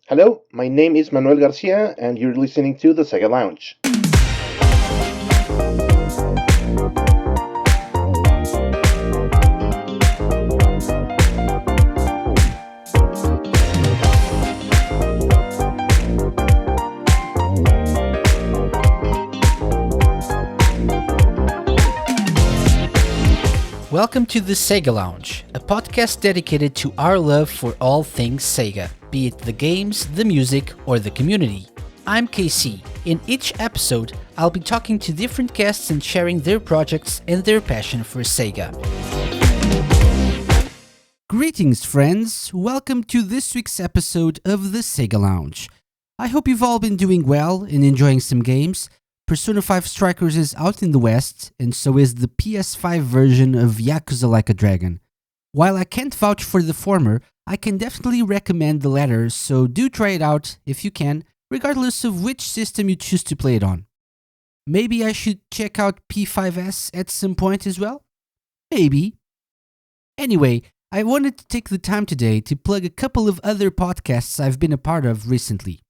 Hello, my name is Manuel Garcia, and you're listening to the SEGA Lounge. Welcome to the SEGA Lounge, a podcast dedicated to our love for all things Sega, be it the games, the music, or the community. I'm KC. In each episode, I'll be talking to different guests and sharing their projects and their passion for Sega. Greetings, friends! Welcome to this week's episode of the SEGA Lounge. I hope you've all been doing well and enjoying some games. Persona 5 Strikers is out in the West, and so is the PS5 version of Yakuza Like a Dragon. While I can't vouch for the former, I can definitely recommend the latter, so do try it out if you can, regardless of which system you choose to play it on. Maybe I should check out P5S at some point as well? Maybe. Anyway, I wanted to take the time today to plug a couple of other podcasts I've been a part of recently.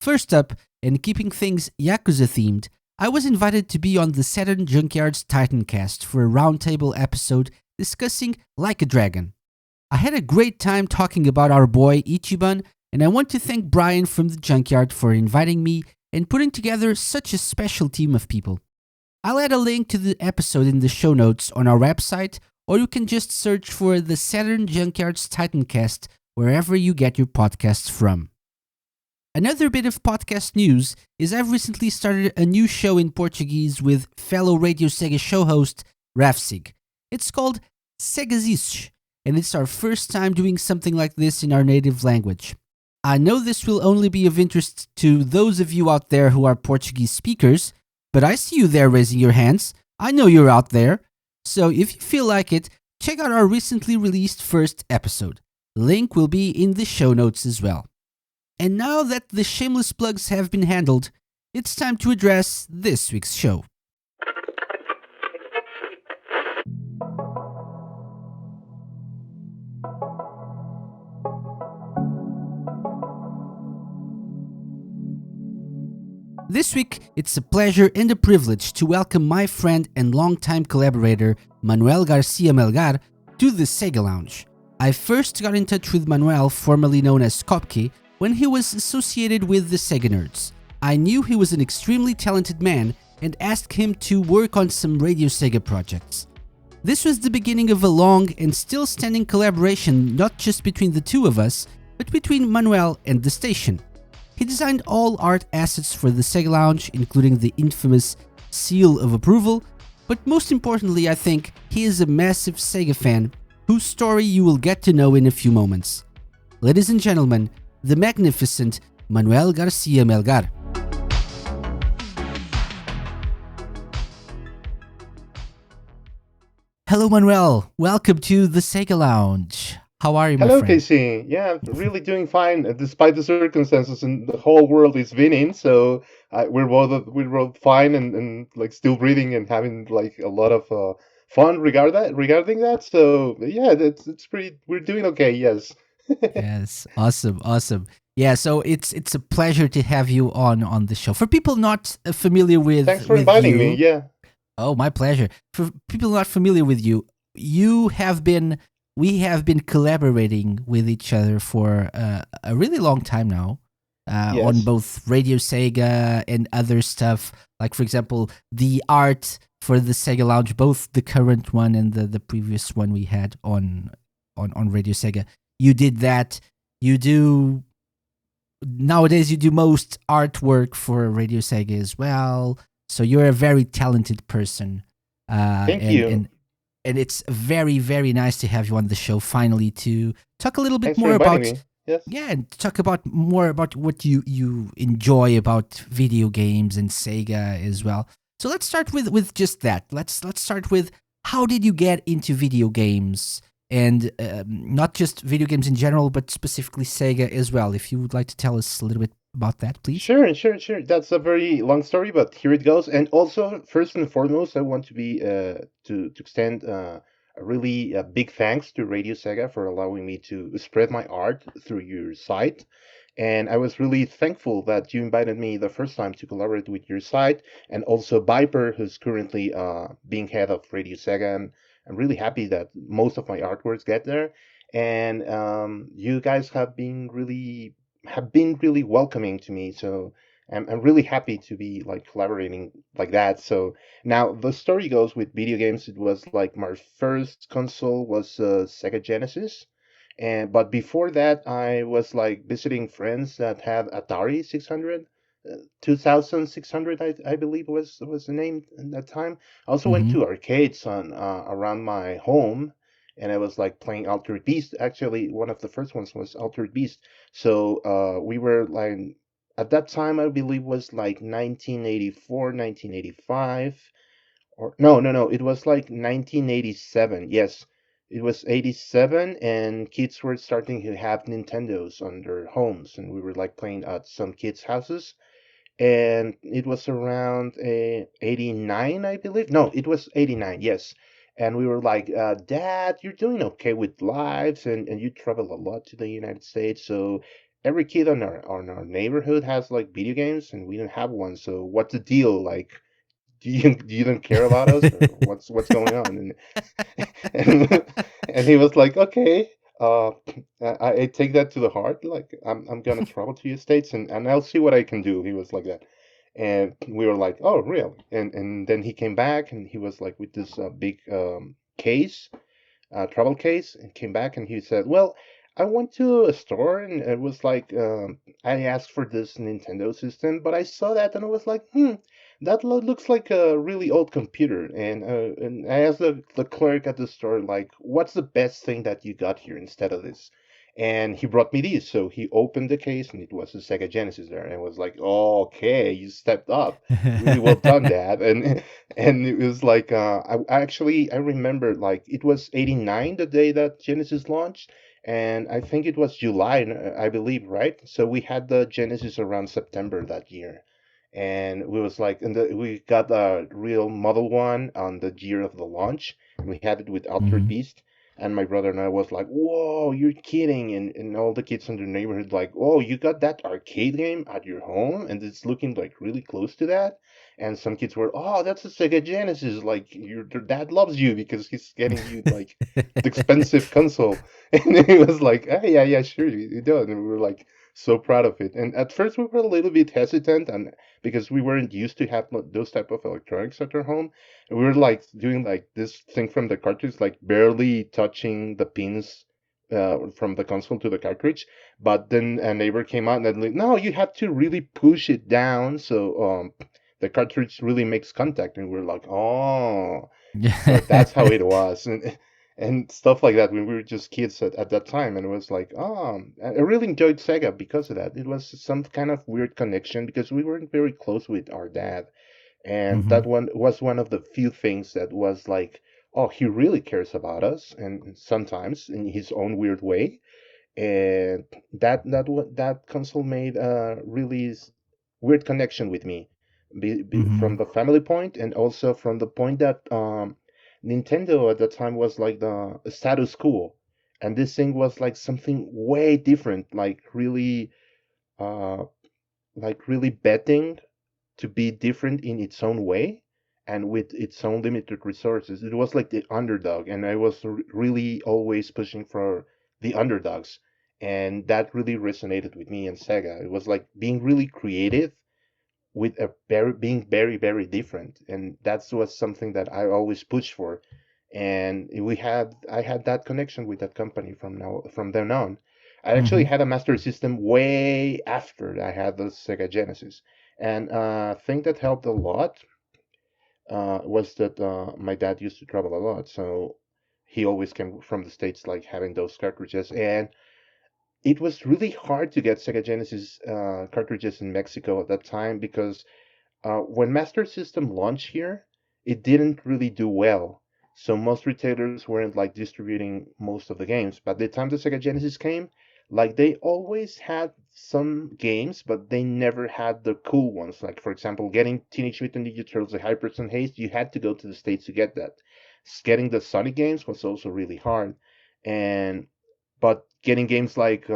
First up, and keeping things Yakuza themed, I was invited to be on the Saturn Junkyard's Titancast for a roundtable episode discussing Like a Dragon. I had a great time talking about our boy Ichiban, and I want to thank Brian from the Junkyard for inviting me and putting together such a special team of people. I'll add a link to the episode in the show notes on our website, or you can just search for the Saturn Junkyard's Titancast wherever you get your podcasts from. Another bit of podcast news is I've recently started a new show in Portuguese with fellow RadioSEGA show host Rafsig. It's called Segazish, and it's our first time doing something like this in our native language. I know this will only be of interest to those of you out there who are Portuguese speakers, but I see you there raising your hands. I know you're out there. So if you feel like it, check out our recently released first episode. The link will be in the show notes as well. And now that the shameless plugs have been handled, it's time to address this week's show. This week, it's a pleasure and a privilege to welcome my friend and longtime collaborator, Manuel García Melgar, to the SEGA Lounge. I first got in touch with Manuel, formerly known as Kopke, when he was associated with the Sega Nerds. I knew he was an extremely talented man and asked him to work on some RadioSEGA projects. This was the beginning of a long and still standing collaboration not just between the two of us, but between Manuel and the station. He designed all art assets for the SEGA Lounge, including the infamous seal of approval, but most importantly I think he is a massive Sega fan whose story you will get to know in a few moments. Ladies and gentlemen, the magnificent Manuel García Melgar. Hello Manuel, welcome to the SEGA Lounge. How are you, my Hello, friend? KC. Yeah, really doing fine, despite the circumstances and the whole world is winning. So we're both fine and like still breathing and having like a lot of fun regarding that. So yeah, it's pretty. We're doing okay. Yes. Yes, awesome. Yeah, so it's a pleasure to have you on the show. For people not familiar Thanks for with inviting me. you, Yeah. oh, my pleasure. For people not familiar with you, we have been collaborating with each other for a really long time now, on Yes. both Radio Sega and other stuff. Like, for example, the art for the Sega Lounge, both the current one and the previous one we had on Radio Sega. You did that. Nowadays you do most artwork for Radio Sega as well. So you're a very talented person. Thank and, you. and it's very, very nice to have you on the show finally to talk a little bit Thanks for more inviting about, me. Yes. yeah, and talk about more about what you enjoy about video games and Sega as well. So let's start with just that. Let's start with, how did you get into video games? And not just video games in general, but specifically Sega as well. If you would like to tell us a little bit about that, please. Sure. That's a very long story, but here it goes. And also, first and foremost, I want to be to extend a really big thanks to Radio Sega for allowing me to spread my art through your site. And I was really thankful that you invited me the first time to collaborate with your site, and also Viper, who's currently being head of Radio Sega. And I'm really happy that most of my artworks get there. And you guys have been really welcoming to me. So I'm really happy to be like collaborating like that. So now the story goes with video games. It was like my first console was Sega Genesis, and but before that, I was like visiting friends that had Atari 600, 2600, I believe was the name at that time. I also went Mm-hmm. to arcades on around my home, and I was like playing Altered Beast. Actually, one of the first ones was Altered Beast. So we were like at that time, I believe was like 1984, 1985, or no, it was like 1987. Yes, it was 87, and kids were starting to have Nintendos on their homes, and we were like playing at some kids' houses. And it was around 89, I believe. No, it was 89, yes. And we were like, Dad, you're doing okay with lives, and you travel a lot to the United States, so every kid on our neighborhood has like video games, and we don't have one. So what's the deal? Like, do you don't care about us, or what's going on? And, and he was like, okay, uh, I take that to the heart. Like, I'm gonna travel to your states, and I'll see what I can do. He was like that, and we were like, oh, really? And then he came back, and he was like with this big case, travel case, and came back, and he said, well, I went to a store, and it was like I asked for this Nintendo system, but I saw that, and I was like, that looks like a really old computer. And I asked the clerk at the store, like, what's the best thing that you got here instead of this? And he brought me these. So he opened the case, and it was a Sega Genesis there. And I was like, oh, okay, you stepped up. Really well done, Dad. And it was like I remember like it was 89 the day that Genesis launched, and I think it was July, I believe, right? So we had the Genesis around September that year, and we was like, we got a real Model One on the year of the launch, and we had it with Altered Mm-hmm. Beast. And my brother and I was like, "Whoa, you're kidding!" And all the kids in the neighborhood like, "Oh, you got that arcade game at your home, and it's looking like really close to that." And some kids were, "Oh, that's a Sega Genesis! Like your dad loves you because he's getting you like the expensive console." And he was like, "Ah, yeah, yeah, sure, you do." And we were like so proud of it. And at first we were a little bit hesitant, and because we weren't used to have those type of electronics at our home, and we were like doing like this thing from the cartridge, like barely touching the pins. From the console to the cartridge, but then a neighbor came out and like, no, you have to really push it down so the cartridge really makes contact, and we're like, oh, so that's how it was. And stuff like that when we were just kids at that time. And it was like, oh, I really enjoyed Sega because of that. It was some kind of weird connection because we weren't very close with our dad, and Mm-hmm. that one was one of the few things that was like, oh, he really cares about us, and sometimes in his own weird way. And that console made a really weird connection with me, Mm-hmm. from the family point, and also from the point that Nintendo at the time was like the status quo, and this thing was like something way different, uh, like really betting to be different in its own way and with its own limited resources. It was like the underdog, and I was really always pushing for the underdogs. And that really resonated with me and Sega. It was like being really creative with a being very, very different. And that was something that I always pushed for. And I had that connection with that company from then on. I actually Mm-hmm. had a Master System way after I had the Sega Genesis. And thing that helped a lot was that my dad used to travel a lot, so he always came from the States, like having those cartridges. And it was really hard to get Sega Genesis cartridges in Mexico at that time because when Master System launched here, it didn't really do well. So most retailers weren't like distributing most of the games. But the time the Sega Genesis came, like they always had some games, but they never had the cool ones. Like for example, getting Teenage Mutant Ninja Turtles: The Hyper and Haste, you had to go to the States to get that. Getting the Sonic games was also really hard, and but getting games like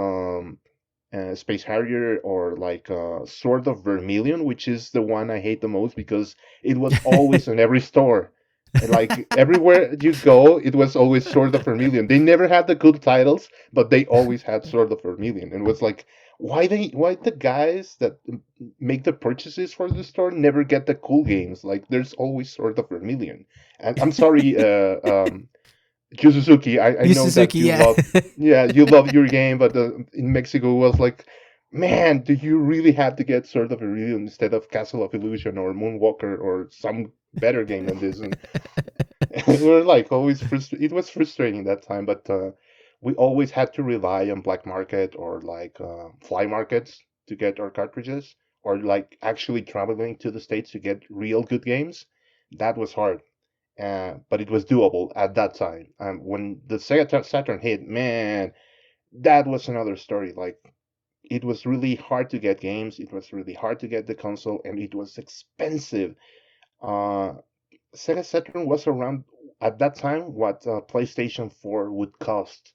Space Harrier, or like Sword of Vermilion, which is the one I hate the most because it was always in every store. And like everywhere you go, it was always Sword of Vermilion. They never had the cool titles, but they always had Sword of Vermilion. And it was like, why the guys that make the purchases for the store never get the cool games? Like there's always Sword of Vermilion. And I'm sorry, Yu Suzuki, I Yu know that Suzuki, you yeah. love, yeah, you love your game, but in Mexico it was like, man, do you really have to get Sword of Iridium instead of Castle of Illusion or Moonwalker or some better game than this? And we were like always frustrated. It was frustrating that time, but we always had to rely on black market or like fly markets to get our cartridges, or like actually traveling to the States to get real good games. That was hard, but it was doable at that time. When the Sega Saturn hit, man, that was another story. Like it was really hard to get games. It was really hard to get the console, and it was expensive. Uh, Sega Saturn was around at that time what PlayStation 4 would cost,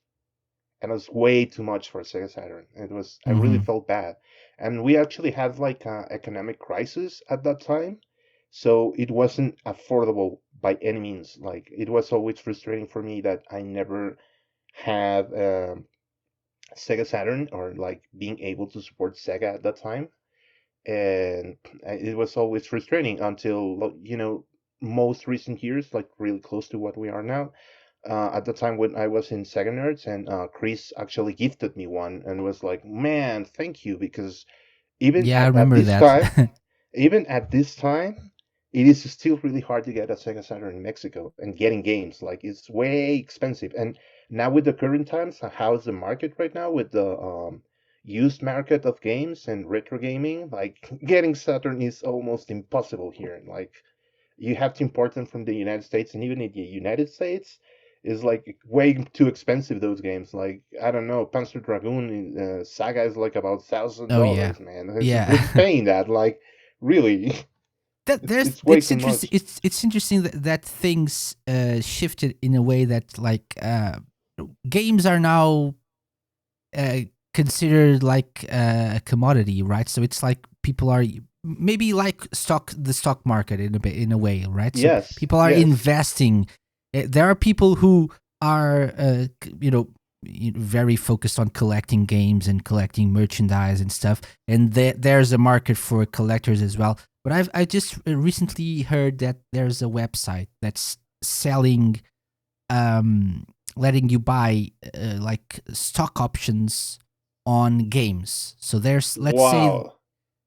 and it was way too much for Sega Saturn. It was I really Hmm. felt bad, and we actually had like an economic crisis at that time, so it wasn't affordable by any means. Like it was always frustrating for me that I never had Sega Saturn, or like being able to support Sega at that time, and it was always frustrating until most recent years, like really close to what we are now. At the time when I was in Sega Nerds, and Chris actually gifted me one and was like, "Man, thank you," because even Yeah, I at remember this that. time, even at this time, it is still really hard to get a Sega Saturn in Mexico, and getting games like it's way expensive. And now with the current times, how's the market right now with the used market of games and retro gaming? Like getting Saturn is almost impossible here. Like you have to import them from the United States, and even in the United States is like way too expensive. Those games, like I don't know, Panzer Dragoon Saga is like about thousand Oh yeah, dollars, man. Who's yeah. paying that? Like really, That there's it's way too interesting. much. It's interesting that things shifted in a way that like games are now uh, considered like a commodity, right? So it's like people are maybe like the stock market in a bit in a way, right? So Yes, people are yes. investing. There are people who are very focused on collecting games and collecting merchandise and stuff, and there's a market for collectors as well. But I just recently heard that there's a website that's selling um, letting you buy like stock options on games. So there's, let's say, Wow.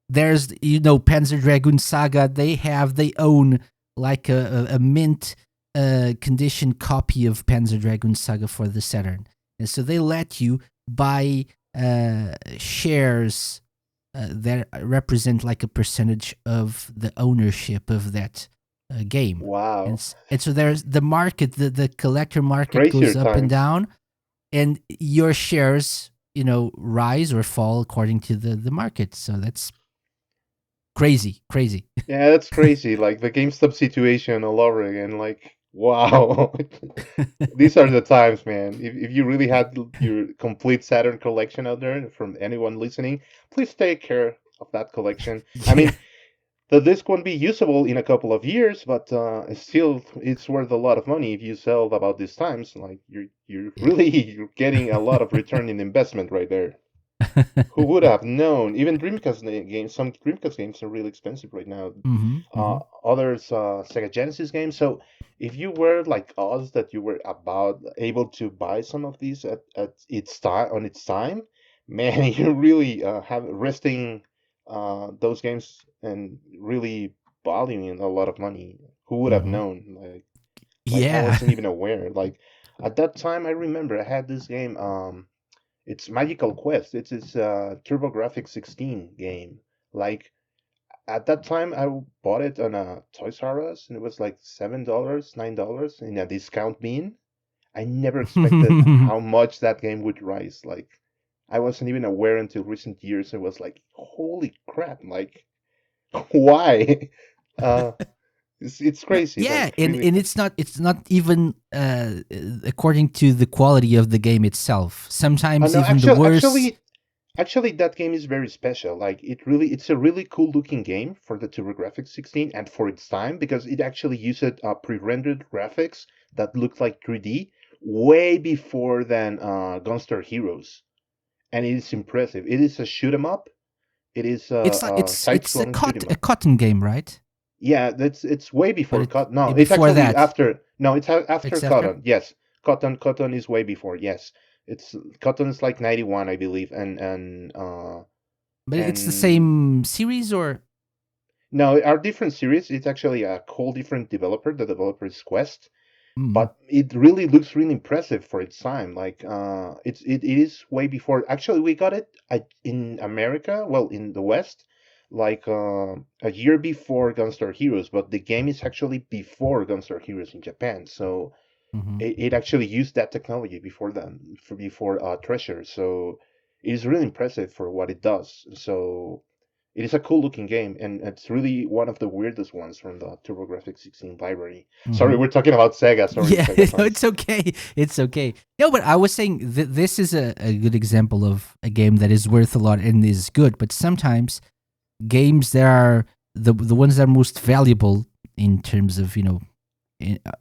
there's Panzer Dragoon Saga. They own like a mint condition copy of Panzer Dragoon Saga for the Saturn, and so they let you buy shares that represent like a percentage of the ownership of that game. And, Wow. and so there's the market, the collector market Crazier goes up and times. down, and your shares, rise or fall according to the market. So that's crazy, crazy. Yeah, that's crazy. Like the GameStop situation all over again. Like, wow. These are the times, man. If you really had your complete Saturn collection out there, from anyone listening, please take care of that collection. I Yeah. mean, the disc won't be usable in a couple of years, but still, it's worth a lot of money if you sell about these times. Like you're Yeah. really you're getting a lot of return in investment right there. Who would have known? Even Dreamcast games, some Dreamcast games are really expensive right now. Hmm. Hmm. Others, Sega Genesis games. So if you were like us, that you were about able to buy some of these at its time on its time, man, you really have resting those games and really valuing a lot of money. Who would have Hmm. known? Like I Yeah. wasn't even aware. Like at that time, I remember I had this game. It's Magical Quest. It's this TurboGrafx 16 game. Like at that time, I bought it on a Toys R Us, and it was like $7, $9 in a discount bin. I never expected how much that game would rise. Like I wasn't even aware until recent years. It was like, holy crap! Like why? Uh, it's No, crazy. yeah, Like and really. it's not even according to the quality of the game itself. Sometimes No, even the worst. actually, Actually, that game is very special. Like it's a really cool looking game for the TurboGrafx 16 and for its time because it actually used pre-rendered graphics that looked like 3D way before than Gunstar Heroes, and it is impressive. It is a shoot 'em up. It is It's like a it's side-scrolling shoot 'em a up. cotton game, right? Yeah, it's way But before Cotton. No, it's before actually that, after. No, it's after it's after. Cotton. Yes, Cotton is way before. Yes, it's Cotton is like 91, I believe, But it's the and same series, or no, our different series. It's actually a whole different developer. The developer is Quest, mm, but it really looks really impressive for its time. Like it is way before. Actually, we got it in America, well, in the West, like a year before Gunstar Heroes. But the game is actually before Gunstar Heroes in Japan. So mhm. it actually used that technology before before Treasure. So it is really impressive for what it does. So it is a cool looking game, and it's really one of the weirdest ones from the TurboGrafx 16 library. Sorry, Mhm. we're talking about Sega. Sorry, Yeah, Sega no, fans. it's okay. It's okay. No, but I was saying this is a good example of a game that is worth a lot and is good. But sometimes games that are the ones that are most valuable in terms of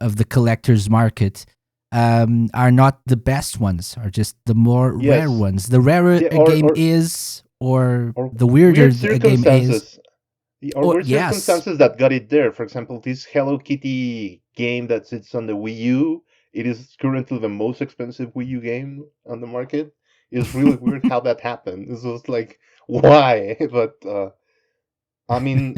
of the collector's market are not the best ones. Are just the more rare Yes, ones. The rarer yeah, a game is, or or the weirder weird a game is, circumstances, or or weird yes. circumstances that got it there. For example, this Hello Kitty game that sits on the Wii U. It is currently the most expensive Wii U game on the market. It's really weird how that happened. It's just like why, but I mean,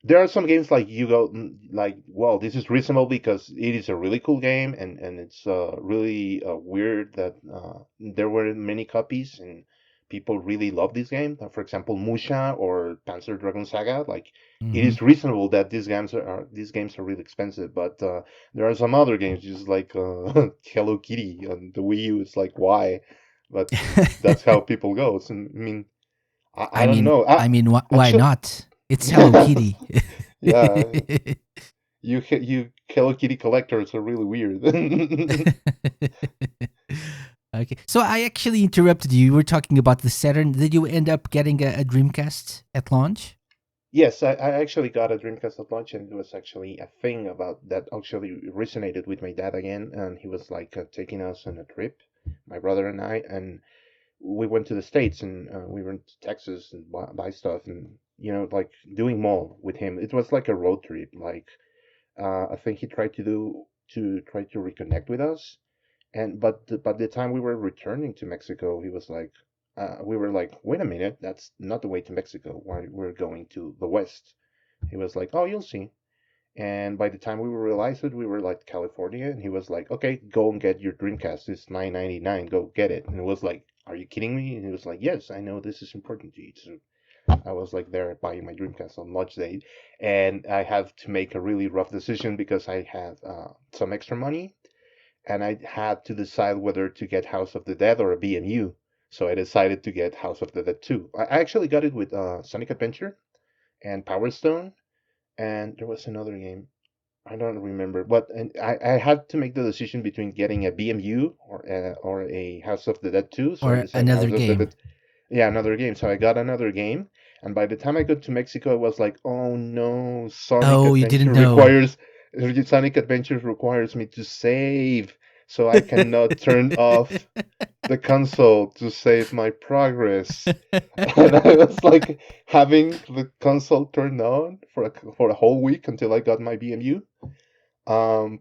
there are some games like you go like, well, this is reasonable because it is a really cool game, and it's really weird that there were many copies and people really love this game. For example, Musha or Panzer Dragon Saga. Like, it Mhm. is reasonable that these games are really expensive, but there are some other games just like Hello Kitty on the Wii U. It's like why, but that's how people go. So, I mean, I don't know. Why Actually. not? It's Hello Kitty. Yeah, you Hello Kitty collectors are really weird. Okay, so I actually interrupted you. You were talking about the Saturn. Did you end up getting a Dreamcast at launch? Yes, I actually got a Dreamcast at launch, and it was actually a thing about that actually resonated with my dad again, and he was like taking us on a trip, my brother and I, and we went to the States, and we went to Texas and buy stuff, and like doing mall with him. It was like a road trip. Like I think he tried to reconnect with us. And but the time we were returning to Mexico, he was like, we were like, wait a minute, that's not the way to Mexico. We're going to the west. He was like, oh, you'll see. And by the time we realized it, we were like California, and he was like, okay, go and get your Dreamcast. It's 9.99. Go get it. And it was like, are you kidding me? And he was like, yes, I know this is important to you. So I was like there buying my Dreamcast on launch day, and I had to make a really rough decision because I had some extra money and I had to decide whether to get House of the Dead or a BMU. So I decided to get House of the Dead 2. I actually got it with Sonic Adventure and Power Stone, and there was another game. I don't remember, but I had to make the decision between getting a BMU or a House of the Dead 2. So I Or decided another House of the game? Dead. Yeah, another game. So I got another game, and by the time I got to Mexico, I was like, oh no, Oh, you didn't know. Sonic Adventures requires me to save, so I cannot turn off the console to save my progress. And I was like having the console turned on for a whole week until I got my BMU. Um,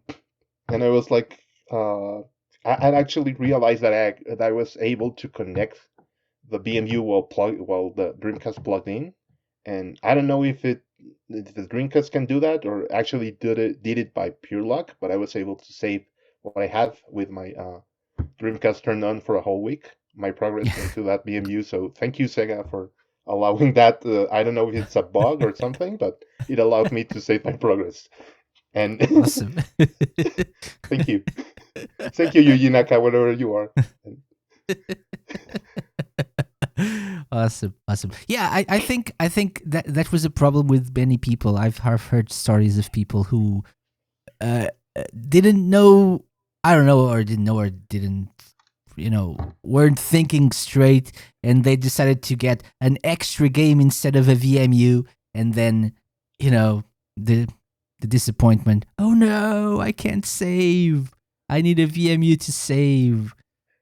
and I was like, I actually realized that I was able to connect the BMU while the Dreamcast plugged in, and I don't know if the Dreamcast can do that or actually did it by pure luck, but I was able to save what I have with my Dreamcast turned on for a whole week. My progress into that BMU. So thank you, Sega, for allowing that. I don't know if it's a bug or something, but it allowed me to save my progress. And Awesome. thank you, thank you, Yuji Naka, wherever you are. Awesome, awesome. Yeah, I think that was a problem with many people. I've heard stories of people who didn't know, I don't know, or didn't know, or didn't weren't thinking straight, and they decided to get an extra game instead of a VMU, and then the the disappointment. Oh no, I can't save. I need a VMU to save.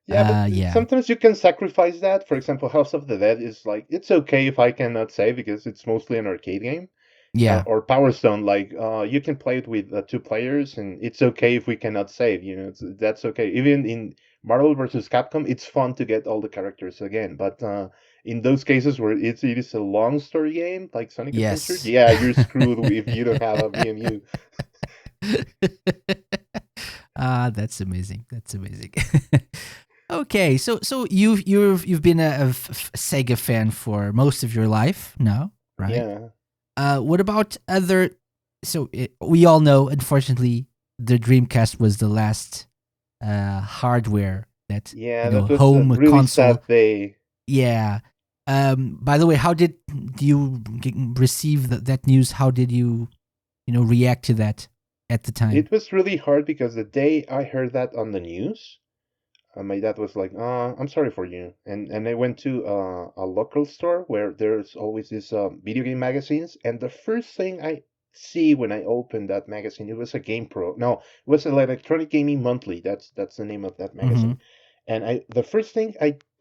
Yeah, but Yeah, sometimes you can sacrifice that. For example, House of the Dead is like it's okay if I cannot save because it's mostly an arcade game. yeah, Or Power Stone, like you can play it with two players, and it's okay if we cannot save. That's okay. Even in Marvel versus Capcom, it's fun to get all the characters again. But in those cases where it is a long story game like Sonic Adventure, yes. yeah, you're screwed if you don't have a VMU. That's amazing. That's amazing. Okay, so you've been a Sega fan for most of your life now, right? Yeah, What about other? So we all know, unfortunately, the Dreamcast was the last hardware that yeah, that was a home really console. sad day. Yeah. By the way, how did you receive that news? How did you react to that at the time? It was really hard because the day I heard that on the news, my dad was like, I'm sorry for you." And I went to a local store where there's always these video game magazines. And the first thing I see when I opened that magazine, it was a Game Pro. No, it was an Electronic Gaming Monthly. That's the name of that Mm-hmm. magazine. And the first thing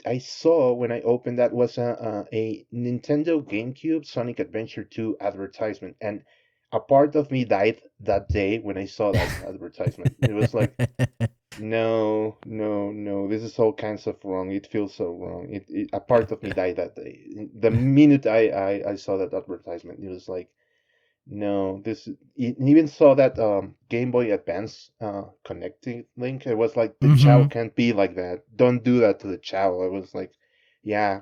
I saw when I opened that was a Nintendo GameCube Sonic Adventure 2 advertisement. And a part of me died that day when I saw that advertisement. It was like, no, no, no. This is all kinds of wrong. It feels so wrong. A part of me died that day. The minute I saw that advertisement, it was like, no, this. Even saw that Game Boy Advance connecting link. It was like the Chow Mm-hmm. can't be like that. Don't do that to the Chow. I was like, yeah.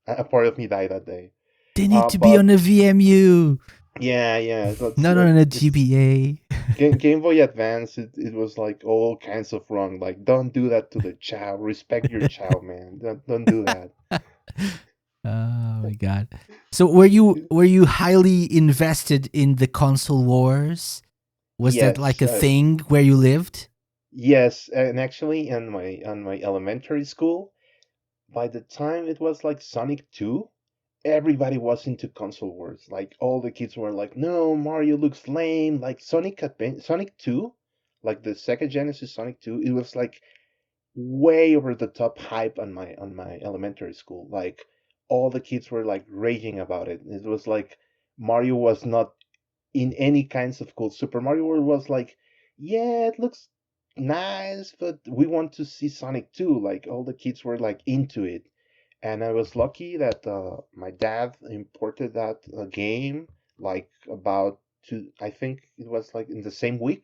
A part of me died that day. They need to be But on a VMU, yeah, yeah. not on a It's GBA. Game Boy Advance, it was like all kinds of wrong. Like, don't do that to the Chow. Respect your Chow, man. Don't do that. Oh my god. So were you highly invested in the console wars? Was that like Yes, a thing where you lived? yes, and actually, on my elementary school, by the time it was like Sonic 2, everybody was into console wars. Like all the kids were like, "No, Mario looks lame." Like Sonic 2, like the Sega Genesis Sonic 2, it was like way over the top hype on my elementary school. Like all the kids were like raging about it. It was like Mario was not in any kinds of cool. Super Mario World was like, yeah, it looks nice, but we want to see Sonic 2. Like all the kids were like into it. And I was lucky that my dad imported that game like about two, I think it was like in the same week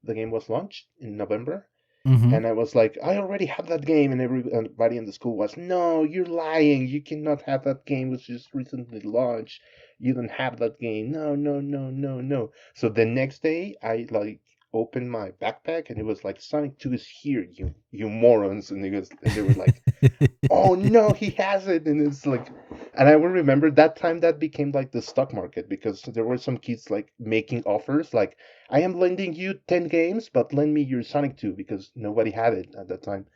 the game was launched in November. Mm-hmm. And I was like, I already have that game, and everybody in the school was, no, you're lying. You cannot have that game. It was just recently launched. You don't have that game. No, no, no, no, no. So the next day, I like opened my backpack, and it was like, Sonic 2 is here, you morons. And they were like, oh no, he has it. And it's like, and I will remember that time that became like the stock market because there were some kids like making offers like, I am lending you 10 games, but lend me your Sonic 2 because nobody had it at that time.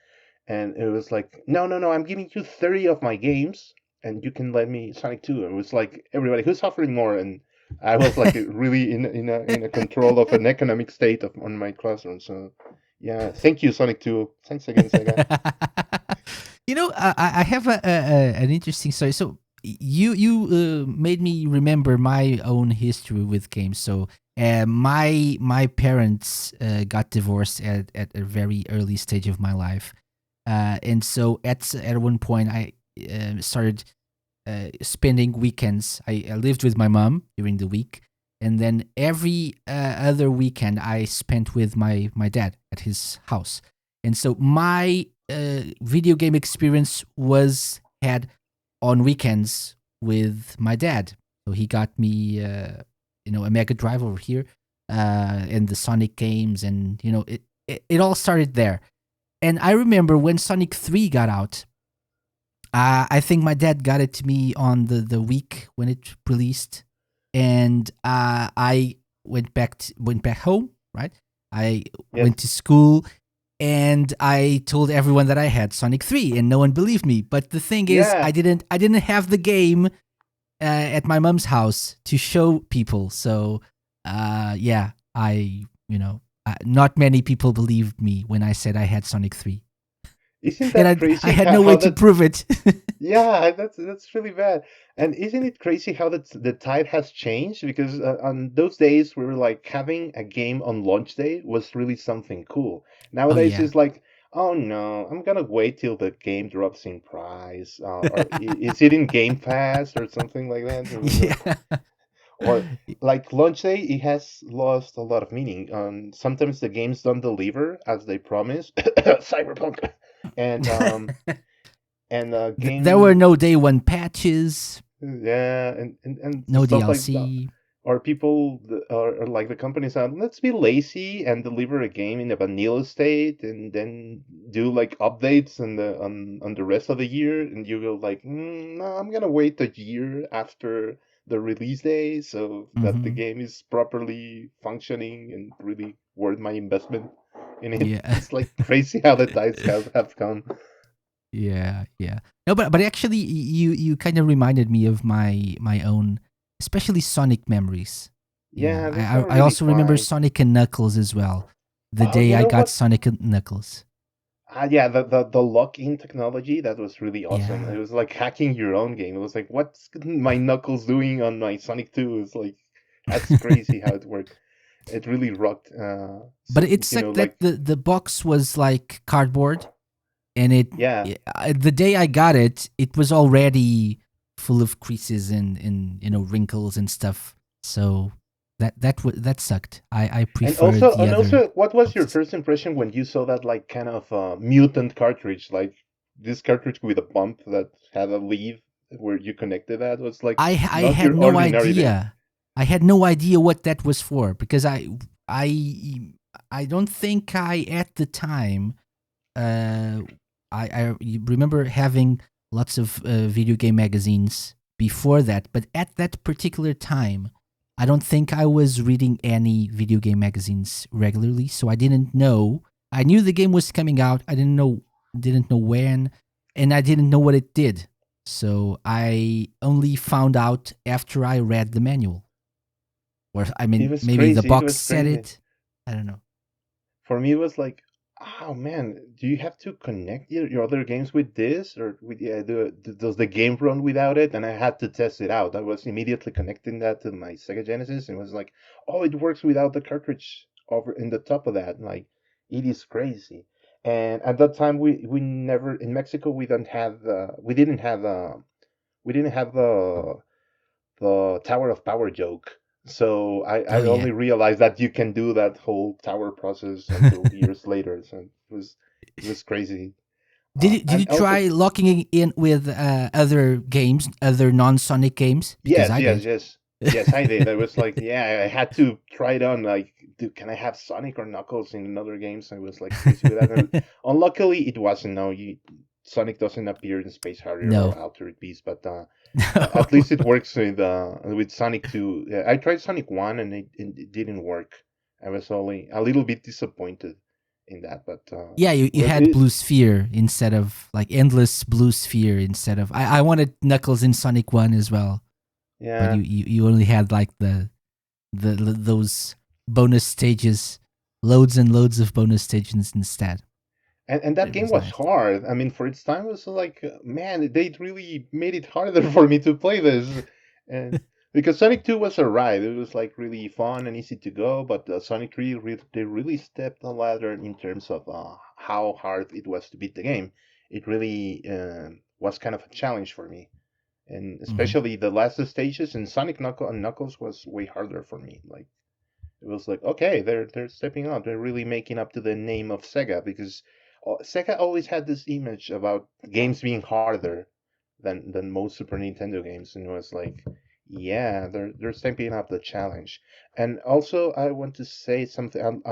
And it was like, no, no, no, I'm giving you 30 of my games and you can lend me Sonic 2. And it was like, everybody, who's offering more? And I was like really in a control of an economic state on my classroom. So yeah, thank you, Sonic 2. Thanks again, Sega. I have an interesting story. So you made me remember my own history with games. So my parents got divorced at a very early stage of my life, and so at one point I started spending weekends. I lived with my mom during the week, and then every other weekend I spent with my dad at his house. And so my video game experience was had on weekends with my dad. So he got me, a Mega Drive over here, and the Sonic games, and it all started there. And I remember when Sonic 3 got out, I think my dad got it to me on the week when it released, and I went back home. Right, I Yes. went to school, and I told everyone that I had Sonic 3, and no one believed me. But the thing is, Yeah. I didn't have the game at my mom's house to show people. So, yeah, not many people believed me when I said I had Sonic 3, Isn't and that I crazy had no way how to that? prove it. Yeah, that's really bad. And isn't it crazy how the tide has changed? Because on those days we were like having a game on launch day was really something cool. Oh Nowadays yeah, it's like, oh no, I'm gonna wait till the game drops in price, or is it in Game Pass or something like that? It was like, yeah, or like launch day, it has lost a lot of meaning. Sometimes the games don't deliver as they promise. Cyberpunk, and There were game, no day one patches, yeah, and no stuff like that. DLC. Or people are like the companies are, let's be lazy and deliver a game in a vanilla state and then do like updates on the rest of the year, and you go like, no, I'm gonna wait a year after the release day so that the Hmm. game is properly functioning and really worth my investment in it. Yeah. It's like crazy how the tides have come. Yeah, yeah. No, but actually, you kind of reminded me of my own, especially Sonic memories. Yeah, Yeah, those are I really also remember fun. Sonic and Knuckles as well. The Oh, day you I know got what? Sonic and Knuckles. Yeah, the lock-in technology, that was really awesome. It Yeah, was like hacking your own game. It was like, what's my Knuckles doing on my Sonic 2? It's like, that's crazy how it worked. It really rocked. but So, it sucked that the box was like cardboard, and yeah. the day I got it, it was already full of creases and wrinkles and stuff. So that sucked. I preferred the And other also, what was your boxes. first impression when you saw that like kind of mutant cartridge, like this cartridge with a bump that had a lead where you connected that? It was like I not had your no ordinary thing. idea. I had no idea what that was for because I I don't think I at the time uh I remember having lots of video game magazines before that, but at that particular time I don't think I was reading any video game magazines regularly, so I didn't know. I knew the game was coming out. I didn't know when, and I didn't know what it did. So I only found out after I read the manual. Or I It mean, was maybe the crazy. It box was said crazy. it. I don't know. For me it was like, oh man, do you have to connect your other games with this, or with, yeah, does the game run without it? And I had to test it out. I was immediately connecting that to my Sega Genesis and it was like, oh, it works without the cartridge over in the top of that. Like, it is crazy. And at that time we never in Mexico we didn't have the Tower of Power joke. So Oh I yeah. only realized that you can do that whole tower process until years later. So it was crazy. Did you And also, try locking it in with other games, other non-Sonic games? Because yes, I yes, did. yes, yes, I did. I was like, yeah, I had to try it on. Like, dude, can I have Sonic or Knuckles in another games? I was like crazy with that. And unluckily, it wasn't. No, Sonic doesn't appear in Space Harrier or No. Altered Beast, but at No. least it works with Sonic 2. Yeah, I tried Sonic 1 and it didn't work. I was only a little bit disappointed in that, but Yeah, you was had it? blue sphere instead of like endless blue sphere instead of I wanted Knuckles in Sonic 1 as well, but Yeah, you only had like those bonus stages, loads and loads of bonus stages instead. and that It game was was nice. hard. I mean, for its time, it was like, man, they really made it harder for me to play this, and because Sonic 2 was alright, it was like really fun and easy to go, but Sonic 3 they really stepped a ladder in terms of how hard it was to beat the game. It really was kind of a challenge for me, and Hmm. especially the last stages in Knuckles was way harder for me. Like, it was like, okay, they're stepping up. They're really making up to the name of Sega, because Sega always had this image about games being harder than most Super Nintendo games, and it was like, yeah, they're stepping up the challenge. And also, I want to say something,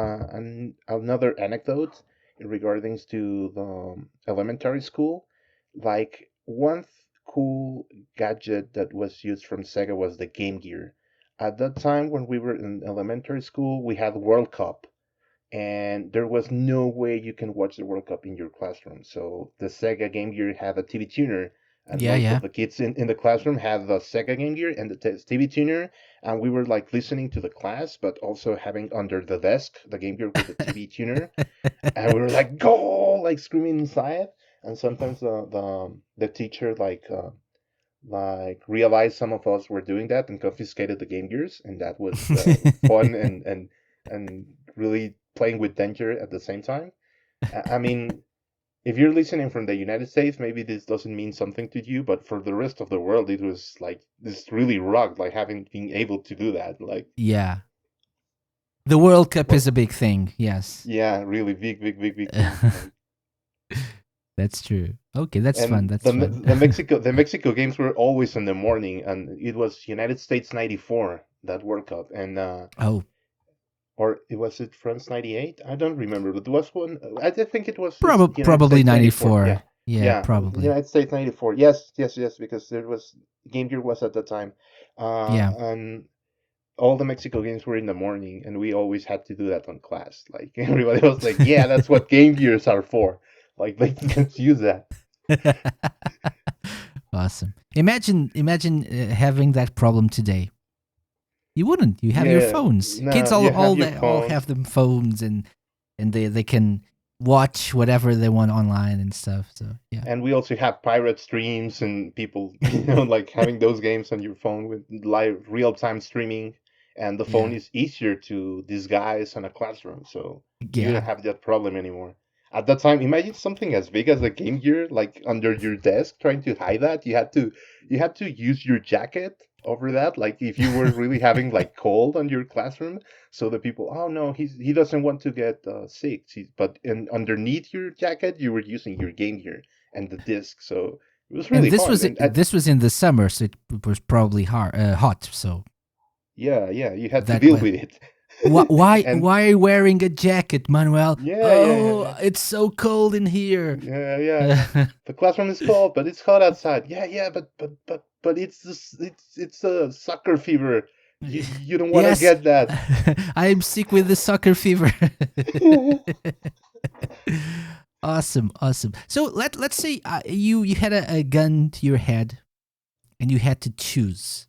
another anecdote regarding to the elementary school. Like, one cool gadget that was used from Sega was the Game Gear. At that time, when we were in elementary school, we had World Cup, and there was no way you can watch the World Cup in your classroom. So the Sega Game Gear had a TV tuner, and Yeah, most yeah. of the kids in the classroom had the Sega Game Gear and the TV tuner, and we were like listening to the class, but also having under the desk the Game Gear with the TV tuner, and we were like go like screaming inside. And sometimes the teacher like realized some of us were doing that and confiscated the Game Gears, and that was fun and really playing with danger at the same time. I mean, if you're listening from the United States, maybe this doesn't mean something to you, but for the rest of the world, it was like this really rocked, like having been able to do that. Like, Yeah. The World Cup what? is a big thing. Yes. Yeah, really big, big, big, big thing. Like, That's true. Okay, that's fun. and That's fun. The Mexico games were always in the morning, and it was United States '94 that World Cup, and Oh, or it was it France '98? I don't remember, but there was one. I think it was just United probably States '94. 94. Yeah, Yeah, yeah, probably. United States '94. Yes, yes, yes, because there was Game Gear was at the time, Yeah. and all the Mexico games were in the morning, and we always had to do that on class. Like everybody was like, "Yeah, that's what Game Gears are for. Like, let's use that." Awesome. Imagine having that problem today. You wouldn't. You have your Yeah, phones. Kids no, you have your all have phones. them phones, and they can watch whatever they want online and stuff. So yeah. And we also have pirate streams and people, like having those games on your phone with live real-time streaming. And the phone Yeah. is easier to disguise in a classroom, so you don't Yeah. have that problem anymore. At that time, imagine something as big as a Game Gear, like under your desk, trying to hide that. You had to use your jacket over that, like if you were really having like cold on your classroom, so the people, oh no, he doesn't want to get sick. But underneath your jacket, you were using your Game Gear and the disc, so it was And really fun. And this was in the summer, so it was probably hot. So yeah, yeah, you had to that deal way. with it. Why And why are you wearing a jacket, Manuel? yeah, yeah, yeah, Oh, yeah, it's so cold in here. yeah, yeah. The classroom is cold, but it's hot outside. Yeah, yeah, but it's this, it's a soccer fever. You don't want to Yes, get that. I am sick with the soccer fever. Awesome, awesome. So let's say you had a gun to your head and you had to choose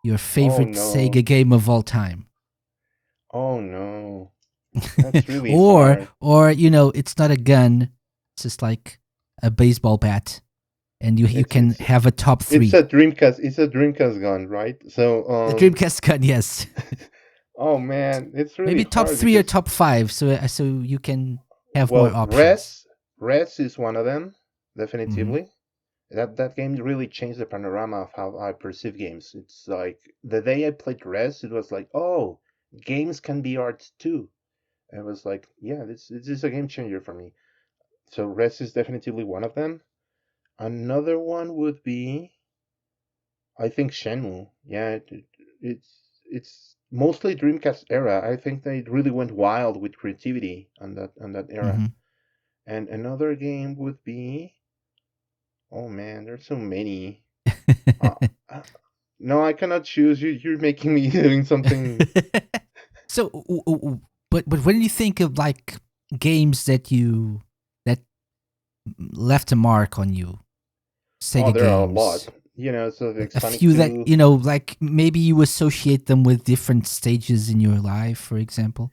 your Oh favorite no. Sega game of all time. Oh no. That's really hard. Or it's not a gun, it's just like a baseball bat, and you It's can it's have a top it's three. a Dreamcast. It's a Dreamcast gun, right? So The Dreamcast gun, yes. oh man, it's really Maybe top hard three or because top five, so you can have more well, options. Res is one of them, Hmm. definitively. That game really changed the panorama of how I perceive games. It's like the day I played Res, it was like, oh, games can be art too. And it was like, yeah, this is a game changer for me. So Res is definitely one of them. Another one would be, I think, Shenmue. Yeah, it's mostly Dreamcast era. I think they really went wild with creativity on that era. Hmm. And another game would be, oh man, there's so many. Uh, uh, no, I cannot choose. You're making me doing something. So, but when you think of like games that left a mark on you, Oh, Sega there are a lot. games, So like a Sonic few that 2. like maybe you associate them with different stages in your life, for example.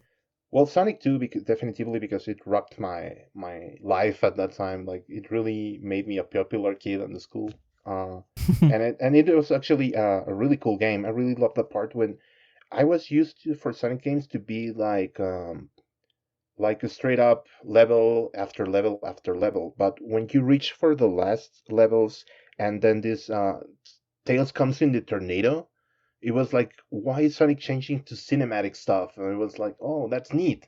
Well, Sonic 2 because definitely because it rocked my life at that time. Like it really made me a popular kid in the school. Uh, and it was actually a really cool game. I really loved that part when I was used to for Sonic games to be like a straight up level after level after level. But when you reach for the last levels and then this Tails comes in the tornado, it was like, why is Sonic changing to cinematic stuff? And it was like, oh, that's neat.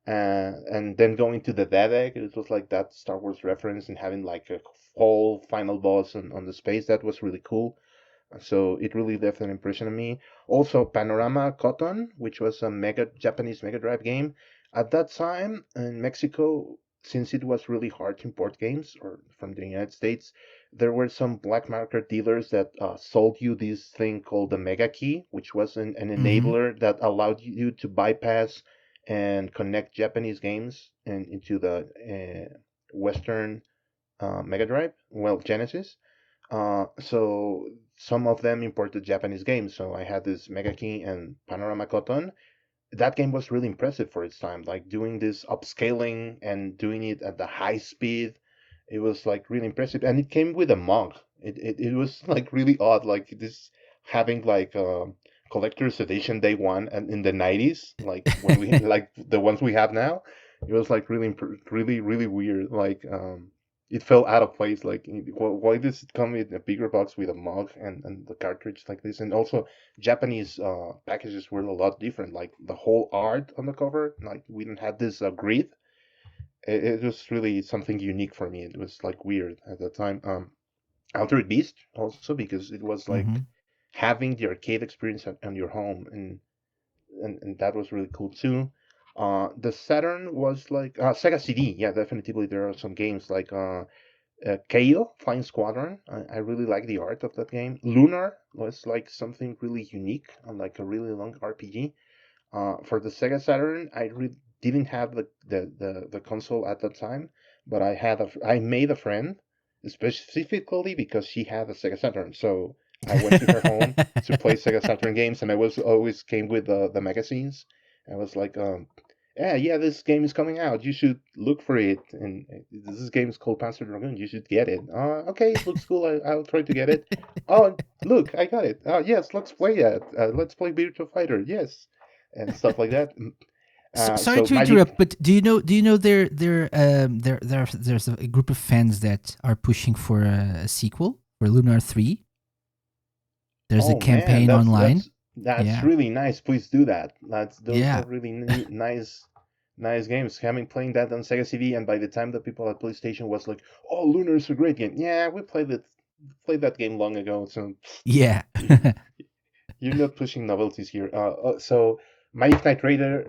And then going to the Dead Egg, it was like that Star Wars reference and having like a whole final boss on the space. That was really cool. So it really left an impression on me. Also, Panorama Cotton, which was a Japanese Mega Drive game. At that time in Mexico, since it was really hard to import games or from the United States, there were some black market dealers that sold you this thing called the Mega Key, which was an Hmm. enabler that allowed you to bypass and connect Japanese games and into the Western Mega Drive, well, Genesis. So some of them imported Japanese games. So I had this Mega Key and Panorama Cotton. That game was really impressive for its time, like doing this upscaling and doing it at the high speed. It was like really impressive, and it came with a mug. It was like really odd, like this having like collector's edition day one and in the 90s, like when we like the ones we have now. It was like really really weird. Like it felt out of place. Like why does it come in a bigger box with a mug and the cartridge like this? And also Japanese packages were a lot different. Like the whole art on the cover, like we didn't have this grid. It was really something unique for me. It was like weird at the time. Altered Beast also because it was like Hmm. having the arcade experience on your home, and that was really cool too. The Saturn was like Sega CD. Yeah, definitely there are some games like Kale Flying Squadron. I really like the art of that game. Lunar was like something really unique and like a really long RPG. For the Sega Saturn, I didn't have the console at that time, but I made a friend specifically because she had a Sega Saturn. So I went to her home to play Sega Saturn games, and I was always came with the magazines. I was like, yeah, this game is coming out. You should look for it. And this game is called Panzer Dragoon. You should get it. Okay, it looks cool. I'll try to get it. Oh, look, I got it. Yes, let's play it. Let's play Virtua Fighter. Yes, and stuff like that. Sorry So to Magic. interrupt, but do you know there's a group of fans that are pushing for a sequel for Lunar 3? There's a Oh man, campaign online. that's Yeah. really nice. Please do that. Those are Yeah. really nice games. Having playing that on Sega CD, and by the time the people at PlayStation was like, "Oh, Lunar is a great game." Yeah, we played that game long ago. So Yeah. you're not pushing novelties here. So Magic Knight Raider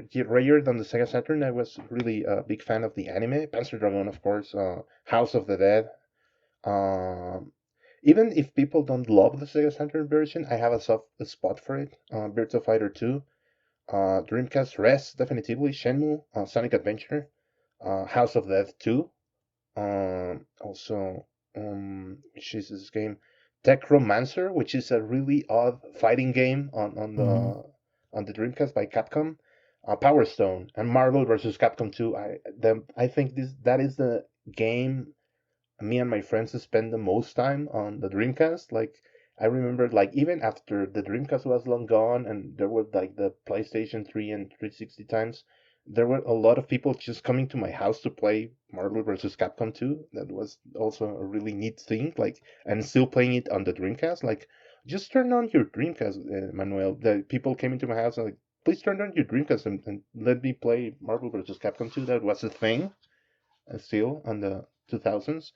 on the Sega Saturn, I was really a big fan of the anime. Panzer Dragoon, of course. House of the Dead. Um, Even if people don't love the Sega Saturn version, I have a soft spot for it. Virtua Fighter 2, Dreamcast Res, definitively. Shenmue, Sonic Adventure, House of Death 2. Also, which is this game? Techromancer, which is a really odd fighting game Hmm. on the Dreamcast by Capcom. Power Stone and Marvel vs. Capcom 2. I think that is the game me and my friends spend the most time on the Dreamcast. Like I remember, like even after the Dreamcast was long gone, and there were like the PlayStation 3 and 360 times, there were a lot of people just coming to my house to play Marvel vs. Capcom 2. That was also a really neat thing. Like and still playing it on the Dreamcast. Like just turn on your Dreamcast, Manuel. The people came into my house and like, please turn on your Dreamcast and let me play Marvel vs. Capcom 2. That was a thing still on the 2000s.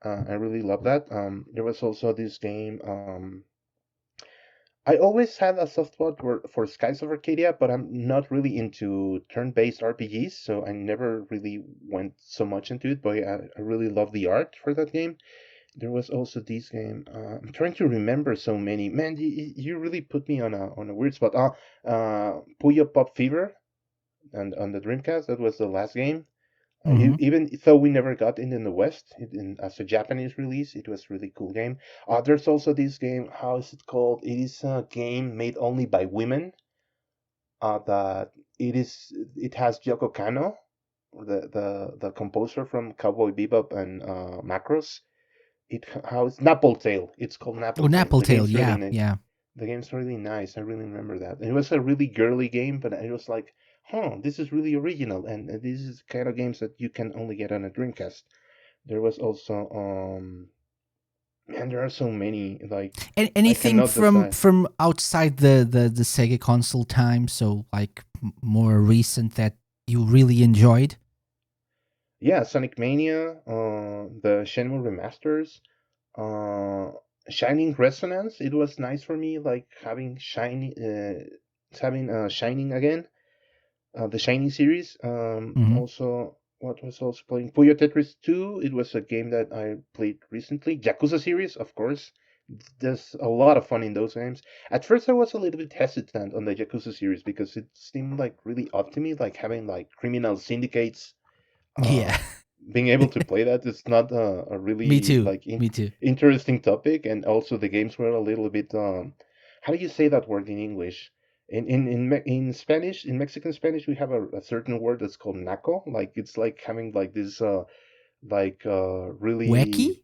I really love that. There was also this game. I always had a soft spot for Skies of Arcadia, but I'm not really into turn-based RPGs, so I never really went so much into it. But I really love the art for that game. There was also this game. I'm trying to remember so many. Man, you really put me on a weird spot. Puyo Pop Fever and on the Dreamcast. That was the last game. Hmm. Even though we never got it in the West, as a Japanese release, it was really cool game. There's also this game. How is it called? It is a game made only by women. That it has Yoko Kanno, the composer from Cowboy Bebop and Macross. How is Napple Tale? It's called Oh, Napple Tale. Napple Tail. Yeah. Yeah. The game's really nice. I really remember that. It was a really girly game, but it was like, this is really original, and this is kind of games that you can only get on a Dreamcast. There was also, man, there are so many. Like, I Anything cannot decide. from outside the Sega console time, so like more recent that you really enjoyed? Yeah, Sonic Mania, the Shenmue remasters, uh, Shining Resonance. It was nice for me, like having Shining again. The Shining series. Hmm. Also, what was also playing Puyo Tetris 2. It was a game that I played recently. Yakuza series, of course. There's a lot of fun in those games. At first, I was a little bit hesitant on the Yakuza series because it seemed like really odd to me, like having like criminal syndicates. Uh, Yeah. Being able to play that is not a Me really too. like Me too. interesting topic, and also the games were a little bit how do you say that word in English? In Spanish, in Mexican Spanish, we have a certain word that's called naco. Like it's like having like this really Wacky?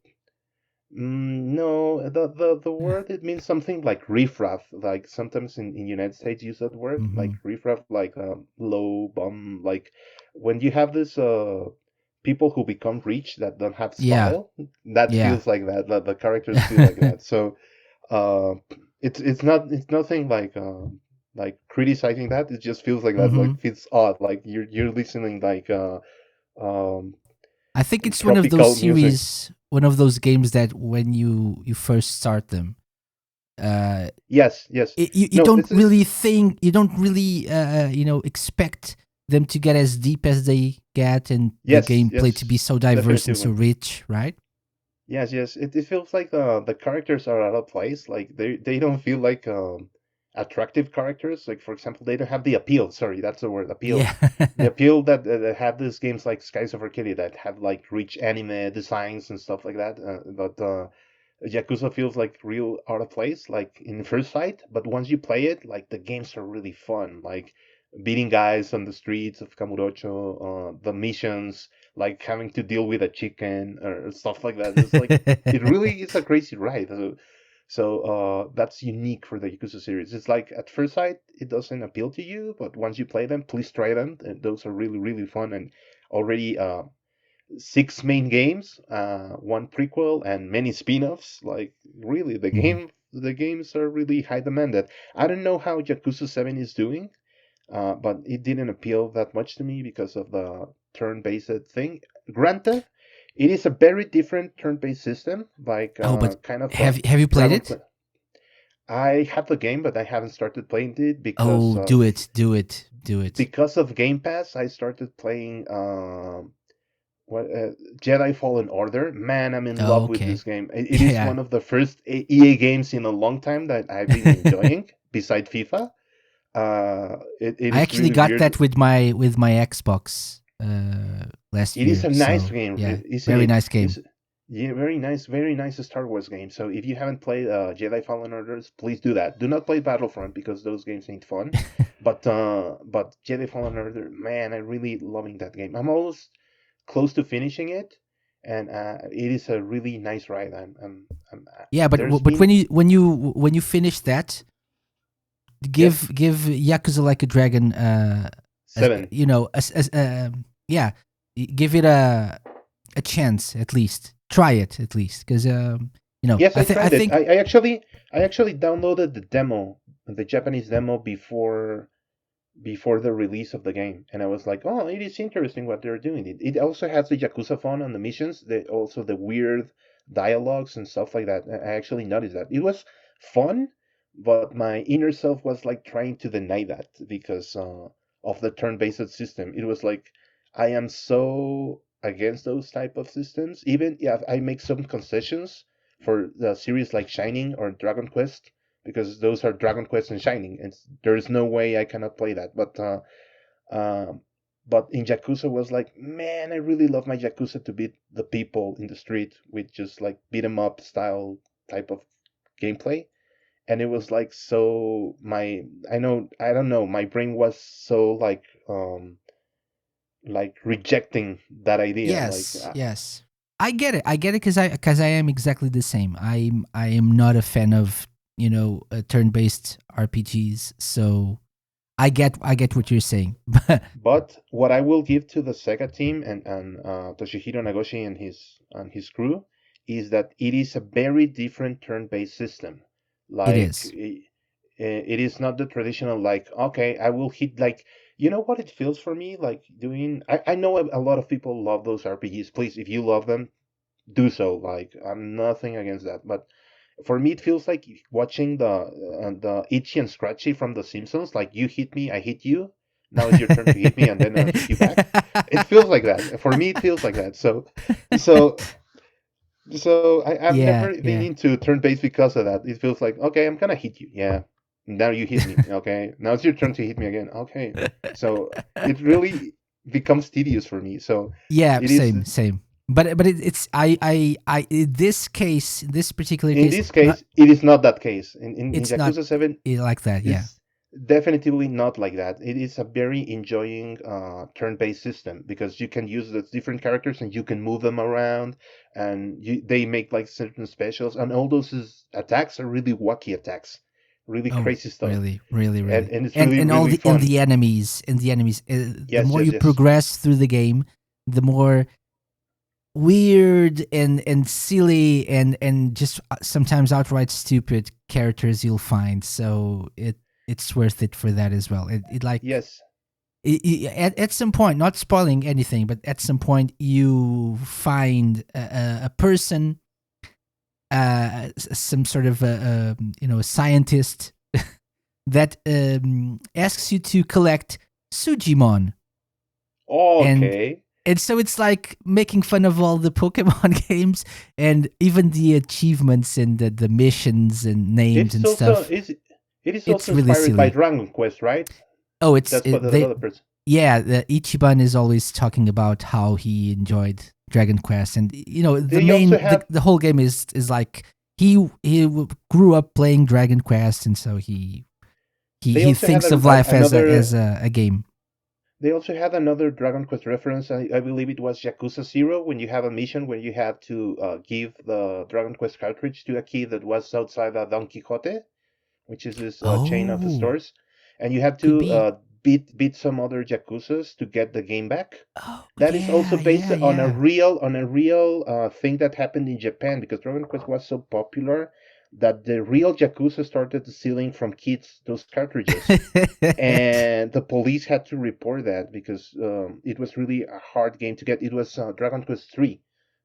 no, the word it means something like riffraff. Like sometimes in United States use that word like Hmm. riffraff, like low bum. Like when you have this people who become rich that don't have Yeah. style. That Yeah. feels like that. The characters feel like that. So uh, it's nothing like criticizing that. It just feels like that. Hmm. Like feels odd. Like you're listening like um I think it's one of those tropical music. series, one of those games that when you first start them, uh, Yes, yes. you No, don't this is really think, you don't really expect them to get as deep as they get, and the yes, gameplay to be yes, so diverse and so definitively. rich, right? Yes, yes. It feels like the characters are out of place. Like they don't feel like attractive characters. Like for example, they don't have the appeal. Sorry, that's the word, appeal. Yeah. The appeal that have these games like Skies of Arcadia that have like rich anime designs and stuff like that. But Yakuza feels like real out of place, like in first sight. But once you play it, like the games are really fun. Like beating guys on the streets of Kamurocho, the missions, like having to deal with a chicken or stuff like that. It's like it really is a crazy ride. That's unique for the Yakuza series. It's like at first sight it doesn't appeal to you, but once you play them, please try them. And those are really really fun and already six main games, one prequel, and many spin-offs. Like really, Mhm. the games are really high demanded. I don't know how Yakuza 7 is doing, but it didn't appeal that much to me because of the turn-based thing. Granted, it is a very different turn-based system, like Oh, but kind of have you played Dragon it? Quest. I have the game, but I haven't started playing it Oh, do it, do it, do it. because of Game Pass. I started playing what Jedi Fallen Order. Man, I'm in Oh, love with okay. this game. It is Yeah. one of the first EA games in a long time that I've been enjoying, beside FIFA. It I is actually really got weird. that with my Xbox last It is year. a nice So game, yeah, isn't very it? nice game. Is yeah, very nice Star Wars game. So if you haven't played Jedi Fallen Orders, please do that. Do not play Battlefront because those games ain't fun. But Jedi Fallen Order, man, I'm really loving that game. I'm almost close to finishing it, and it is a really nice ride. Yeah, There's but been when you finish that, yes, give Yakuza Like a Dragon, seven. yeah, give it a chance at least. Try it at least, because Yes, I I tried it. think I actually downloaded the demo, the Japanese demo before the release of the game, and I was like, oh, it is interesting what they're doing. It also has the Yakuza fun on the missions, also the weird dialogues and stuff like that. I actually noticed that. It was fun, but my inner self was like trying to deny that because of the turn-based system. It was like, I am so against those type of systems. Even if I make some concessions for the series like Shining or Dragon Quest, because those are Dragon Quest and Shining, and there's no way I cannot play that. Um, but in Yakuza was like, man, I really love my Yakuza to beat the people in the street with just like beat 'em up style type of gameplay, and it was like so I don't know, my brain was so like rejecting that idea, like yes, yes. I get it. I get it because I am exactly the same. I am not a fan of turn based RPGs. So I get what you're saying. But But what I will give to the Sega team and Toshihiro Nagoshi and his crew is that it is a very different turn-based system. it Like is. it is not the traditional like okay, I will hit like you know what it feels for me like doing. I know a lot of people love those RPGs. Please, if you love them, do so. Like I'm nothing against that, but for me it feels like watching the itchy and scratchy from the Simpsons. Like you hit me, I hit you. Now it's your turn to hit me, and then I'll hit you back. It feels like that. For me, it feels like that. So So I've Yeah, never been yeah. into turn-based because of that. It feels like, okay, I'm gonna hit you. Yeah. Now you hit me. Okay. Now it's your turn to hit me again. Okay. So it really becomes tedious for me. So Yeah, it is same, same. But it's in this case, this particular in case, this not case, it is not that case. In it's not Yakuza 7, like that. Yeah. it's definitely not like that. It is a very enjoying turn-based system because you can use the different characters and you can move them around, and they make like certain specials, and all those attacks are really wacky attacks, really Oh, crazy stuff, really, really, and really. it's really And all really the fun. enemies. The Yes, more yes, you yes. progress through the game, the more weird and silly and just sometimes outright stupid characters you'll find. So it's worth it for that as well. It like Yes, at some point, not spoiling anything, but at some point you find a person, some sort of a scientist that asks you to collect Sujimon, and okay. so it's like making fun of all the Pokemon games and even the achievements and the missions and names It's and also stuff. is it is It's also really inspired by silly. Dragon Quest, right? Oh, it's That's for the they. developers. Yeah, the Ichiban is always talking about how he enjoyed Dragon Quest, and the They also main have the whole game is like he grew up playing Dragon Quest, and so they he also had thinks of life as another a game. They also had another Dragon Quest reference. I believe it was Yakuza Zero, when you have a mission where you have to give the Dragon Quest cartridge to a kid that was outside a Don Quixote, which is this chain of Oh, stores, and you have could to be. beat some other Yakuzas to get the game back. Oh That is also yeah, based yeah, yeah. on a real thing that happened in Japan because Dragon Quest was so popular that the real Yakuza started stealing from kids those cartridges, and the police had to report that because it was really a hard game to get. It was Dragon Quest 3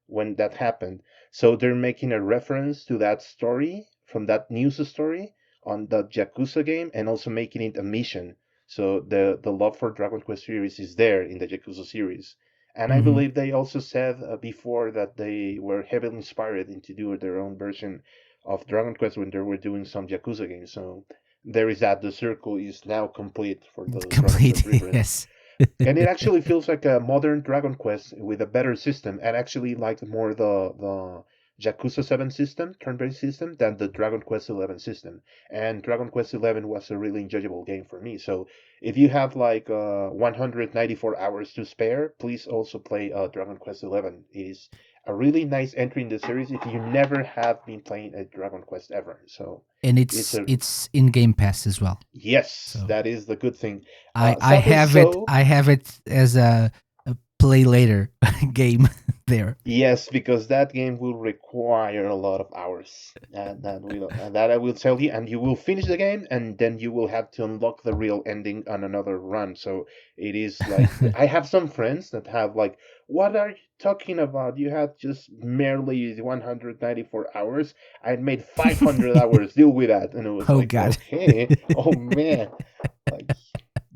when that happened. So they're making a reference to that story from that news story on the Yakuza game and also making it a mission. So the love for Dragon Quest series is there in the Yakuza series. And I Hmm. believe they also said before that they were heavily inspired into do their own version of Dragon Quest when they were doing some Yakuza games. So there is that. The circle is now complete for those Dragon Complete. Quest reference. Yes. And it actually feels like a modern Dragon Quest with a better system, and actually like more the Yakuza 7 system, turn-based system, than the Dragon Quest 11 system. And Dragon Quest 11 was a really enjoyable game for me. So if you have like 194 hours to spare, please also play Dragon Quest 11. It is a really nice entry in the series if you never have been playing a Dragon Quest ever. So And it's a it's in Game Pass as well. yes, So that is the good thing. I Sadly, have it. so I have it as a play later game there. yes, because that game will require a lot of hours. That I will tell you, and you will finish the game, and then you will have to unlock the real ending on another run. So it is like I have some friends that have like, what are you talking about? You had just merely 194 hours. I made 500 hours. Deal with that, and it was Oh like, God. okay, oh man, like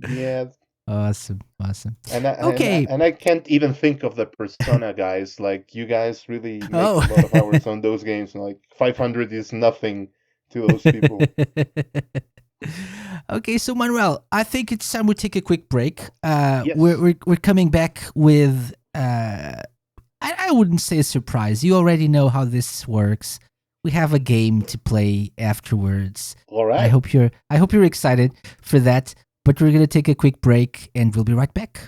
yeah, Awesome, awesome. and Okay. I can't even think of the Persona guys. Like you guys really make Oh. a lot of hours on those games. Like 500 is nothing to those people. Okay, so Manuel, I think it's time we take a quick break. Yes. We're coming back with I wouldn't say a surprise. You already know how this works. We have a game to play afterwards. All right. I hope you're excited for that. But we're gonna take a quick break and we'll be right back.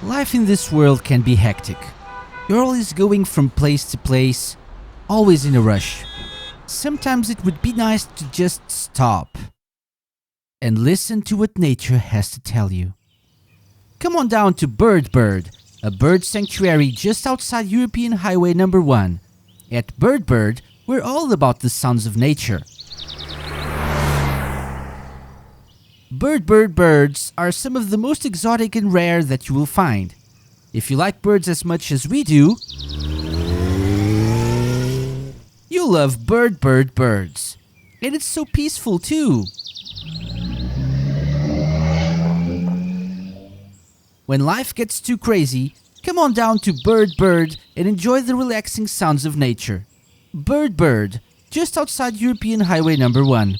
Life in this world can be hectic. You're always going from place to place, always in a rush. Sometimes it would be nice to just stop and listen to what nature has to tell you. Come on down to Bird, a bird sanctuary just outside European Highway number 1. At Bird, we're all about the sounds of nature. Birds are some of the most exotic and rare that you will find. If you like birds as much as we do, you'll love Birds. And it's so peaceful too. When life gets too crazy, come on down to Bird and enjoy the relaxing sounds of nature. Bird, just outside European Highway number 1.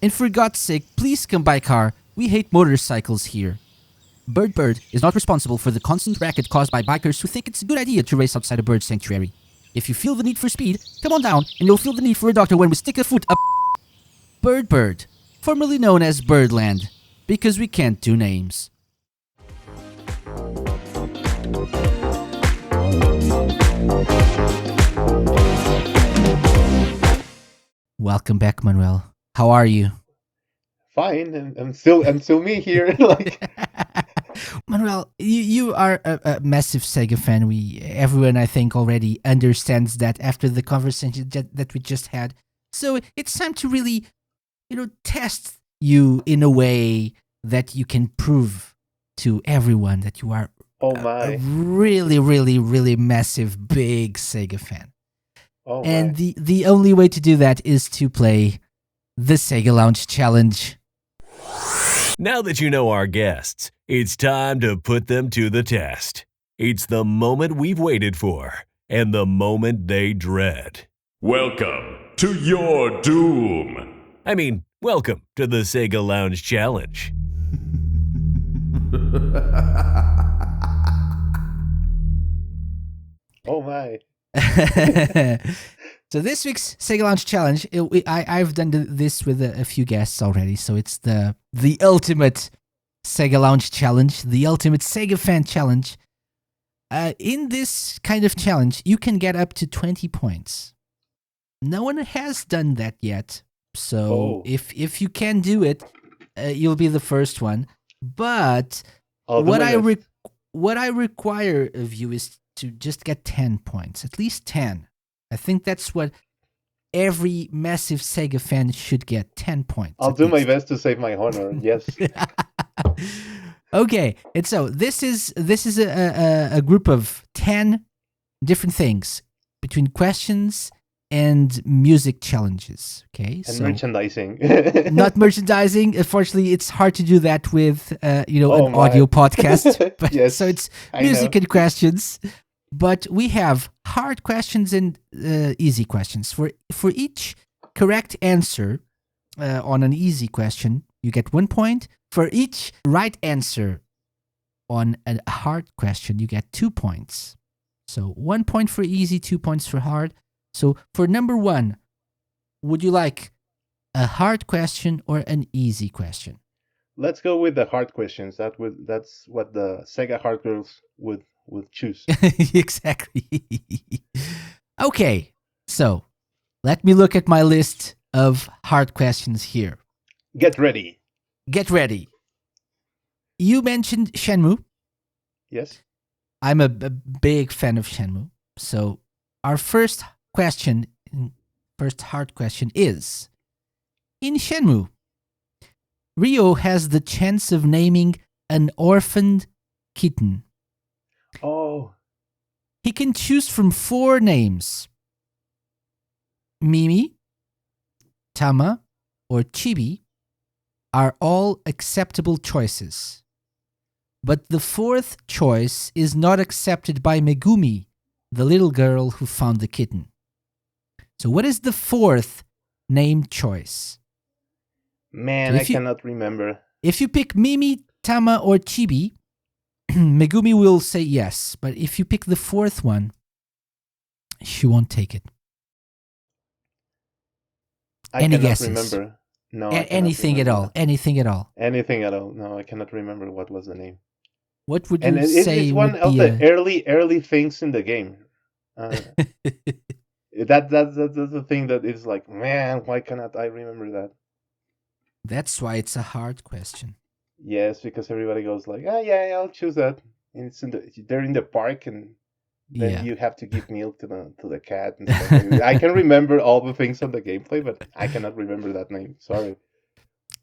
And for God's sake, please come by car. We hate motorcycles here. Bird is not responsible for the constant racket caused by bikers who think it's a good idea to race outside a bird sanctuary. If you feel the need for speed, come on down and you'll feel the need for a doctor when we stick a foot up Bird, formerly known as Birdland, because we can't do names. Welcome back, Manuel. How are you? Fine, and I'm still me here. Like, Manuel, you are a massive Sega fan. Everyone, I think, already understands that after the conversation that we just had. So it's time to really, test you in a way that you can prove to everyone that you are a really, really, really massive, big Sega fan. And the only way to do that is to play the SEGA Lounge Challenge. Now that you know our guests, it's time to put them to the test. It's the moment we've waited for, and the moment they dread. Welcome to your doom. I mean, welcome to the SEGA Lounge Challenge. oh my. So this week's SEGA Lounge Challenge, I've done this with a few guests already, so it's the ultimate SEGA Lounge Challenge, the ultimate Sega fan challenge. In this kind of challenge, you can get up to 20 points. No one has done that yet, so if you can do it, you'll be the first one. But what I require of you is to just get 10 points, at least 10. I think that's what every massive Sega fan should get, 10 points. I'll do my best to save my honor, yes. Okay, and so this is a group of 10 different things between questions and music challenges. Okay, and merchandising. Not merchandising. Unfortunately, it's hard to do that with an audio podcast. But, yes, so it's music and questions. But we have hard questions and easy questions. For each correct answer on an easy question, you get 1 point. For each right answer on a hard question, you get 2 points. So 1 point for easy, 2 points for hard. So for number 1, would you like a hard question or an easy question? Let's go with the hard questions. That's what the Sega hard girls would choose. Exactly. Okay, so let me look at my list of hard questions here. Get ready. You mentioned Shenmue. Yes. I'm a big fan of Shenmue. So our first hard question is, in Shenmue, Ryo has the chance of naming an orphaned kitten. Oh. He can choose from 4 names. Mimi, Tama, or Chibi are all acceptable choices. But the 4th choice is not accepted by Megumi, the little girl who found the kitten. So what is the 4th named choice? Man, I cannot remember. If you pick Mimi, Tama, or Chibi, Megumi will say yes. But if you pick the 4th one, she won't take it. Any guesses? Remember. No, anything at all. Anything at all. Anything at all. No, I cannot remember what was the name. What would you say? It's one of the early things in the game. That's the thing that is like, man, why cannot I remember that? That's why it's a hard question. Yes, because everybody goes like, yeah, I'll choose that. And they're in the park, and then you have to give milk to the cat. And stuff. I can remember all the things on the gameplay, but I cannot remember that name. Sorry.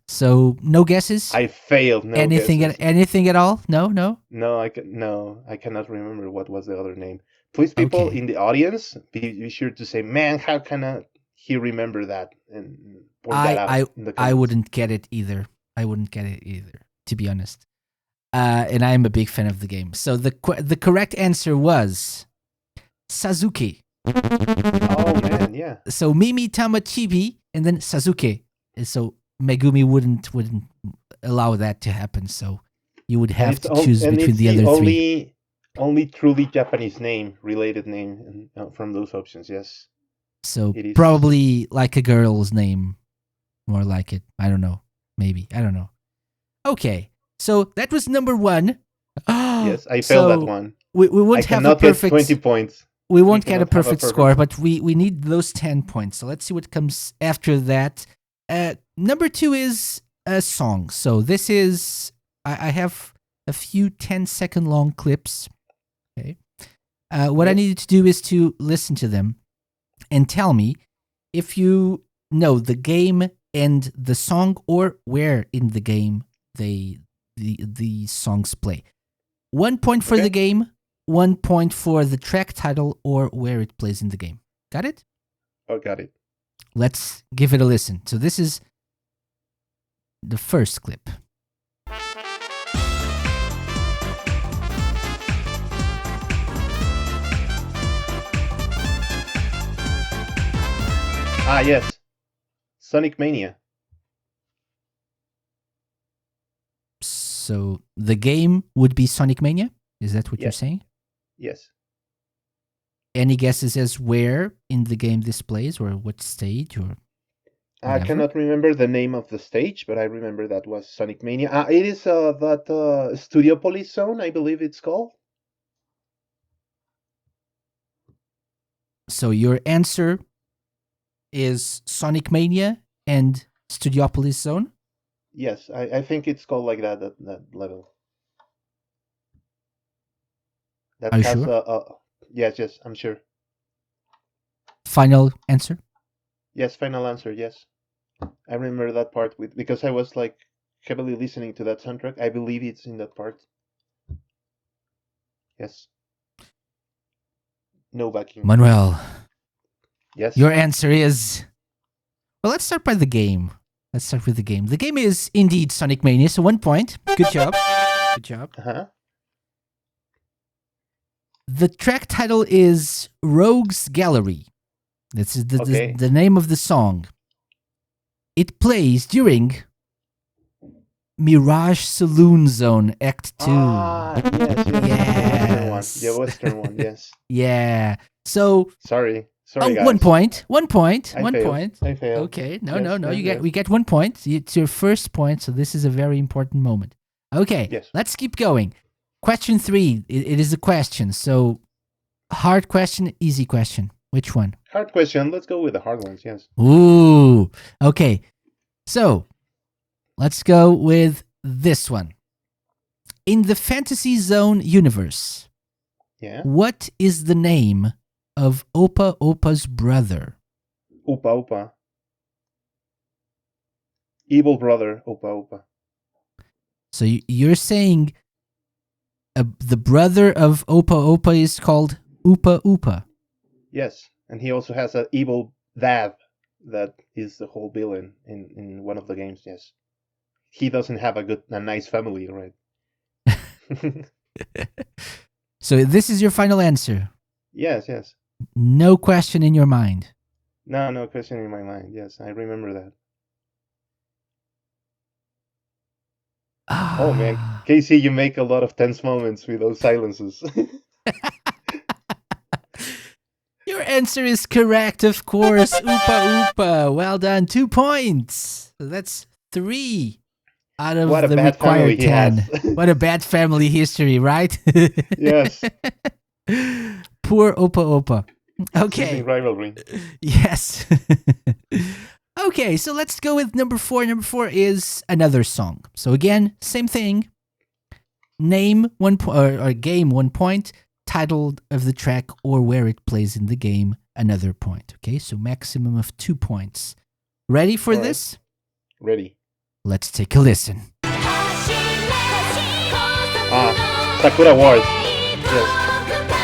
So no guesses. I failed. No anything guesses. Anything at all? No. No, I cannot remember what was the other name. Please, people in the audience, be sure to say, man, how can he remember that? And point that out I in the I comments. wouldn't get it either. I wouldn't get it either, to be honest. And I'm a big fan of the game. So the correct answer was Sasuke. Oh man, yeah. So Mimi Tamachibi and then Sasuke. So Megumi wouldn't allow that to happen. So you would have to choose and between it's the other three. only truly Japanese name, related name from those options. Yes, So it is. probably like a girl's name, more like it. I don't know. Maybe. I don't know. Okay. So that was number one. Yes, I failed that one. We I won't have a cannot get perfect 20 points. we won't get a cannot have a perfect perfect- score, but we need those 10 points. So let's see what comes after that. Number two is a song. So this is I have a few 10-second long clips. Okay. What I Yes. needed to do is to listen to them and tell me if you know the game and the song, or where in the game the songs play. 1 point for Okay. the game, 1 point for the track title or where it plays in the game. Got it? Oh, got it. Let's give it a listen. So this is the first clip. Ah, yes. Sonic Mania. So the game would be Sonic Mania? Is that what you're Yes. saying? Yes. Any guesses as where in the game this plays, or what stage, or I whatever? cannot remember the name of the stage, but I remember that was Sonic Mania. It is that Studiopolis zone, I believe it's called. So your answer is Sonic Mania and Studiopolis Zone? Yes, I think it's called like that level. That Are you has sure? yes, I'm sure. Final answer? Yes, final answer, yes. I remember that part because I was like heavily listening to that soundtrack. I believe it's in that part. Yes. No backing. Manuel, Yes. your answer is... Well, let's start by the game. Let's start with the game. The game is indeed Sonic Mania, so 1 point. Good job. Good job. Uh-huh. The track title is Rogue's Gallery. That's Okay. the name of the song. It plays during Mirage Saloon Zone Act 2. Ah, yes. The Yes. Western one, yes. Yeah. So, Sorry, guys. 1 point. 1 point. I 1 failed. point. I failed. Okay. No. Yes. We get 1 point. It's your first point, so this is a very important moment. Okay. Yes. Let's keep going. Question 3. It is a question. So, hard question, easy question. Which one? Hard question. Let's go with the hard ones, yes. Ooh. Okay. So, let's go with this one. In the Fantasy Zone universe, Yeah. what is the name of Opa Opa's brother? Upa Upa. Evil brother, Upa Upa. So you're saying the brother of Opa Opa is called Upa Upa. Yes. And he also has an evil dad that is the whole villain in one of the games, yes. He doesn't have a nice family, right? So this is your final answer. Yes, yes. No question in your mind. No question in my mind. Yes, I remember that. Oh man, Casey, you make a lot of tense moments with those silences. Your answer is correct, of course. Oopa Oopa. Well done. 2 points. So that's 3 out of What a the bad family required he 10. has. What a bad family history, right? Yes. Poor Opa Opa. Okay. Sibling rivalry. Yes. Okay, so let's go with number 4. Number 4 is another song. So again, same thing. Name 1 point, or game 1 point. Title of the track or where it plays in the game, another point. Okay, so maximum of 2 points. Ready for All right. this? Ready. Let's take a listen. Sakura Wars. Yes.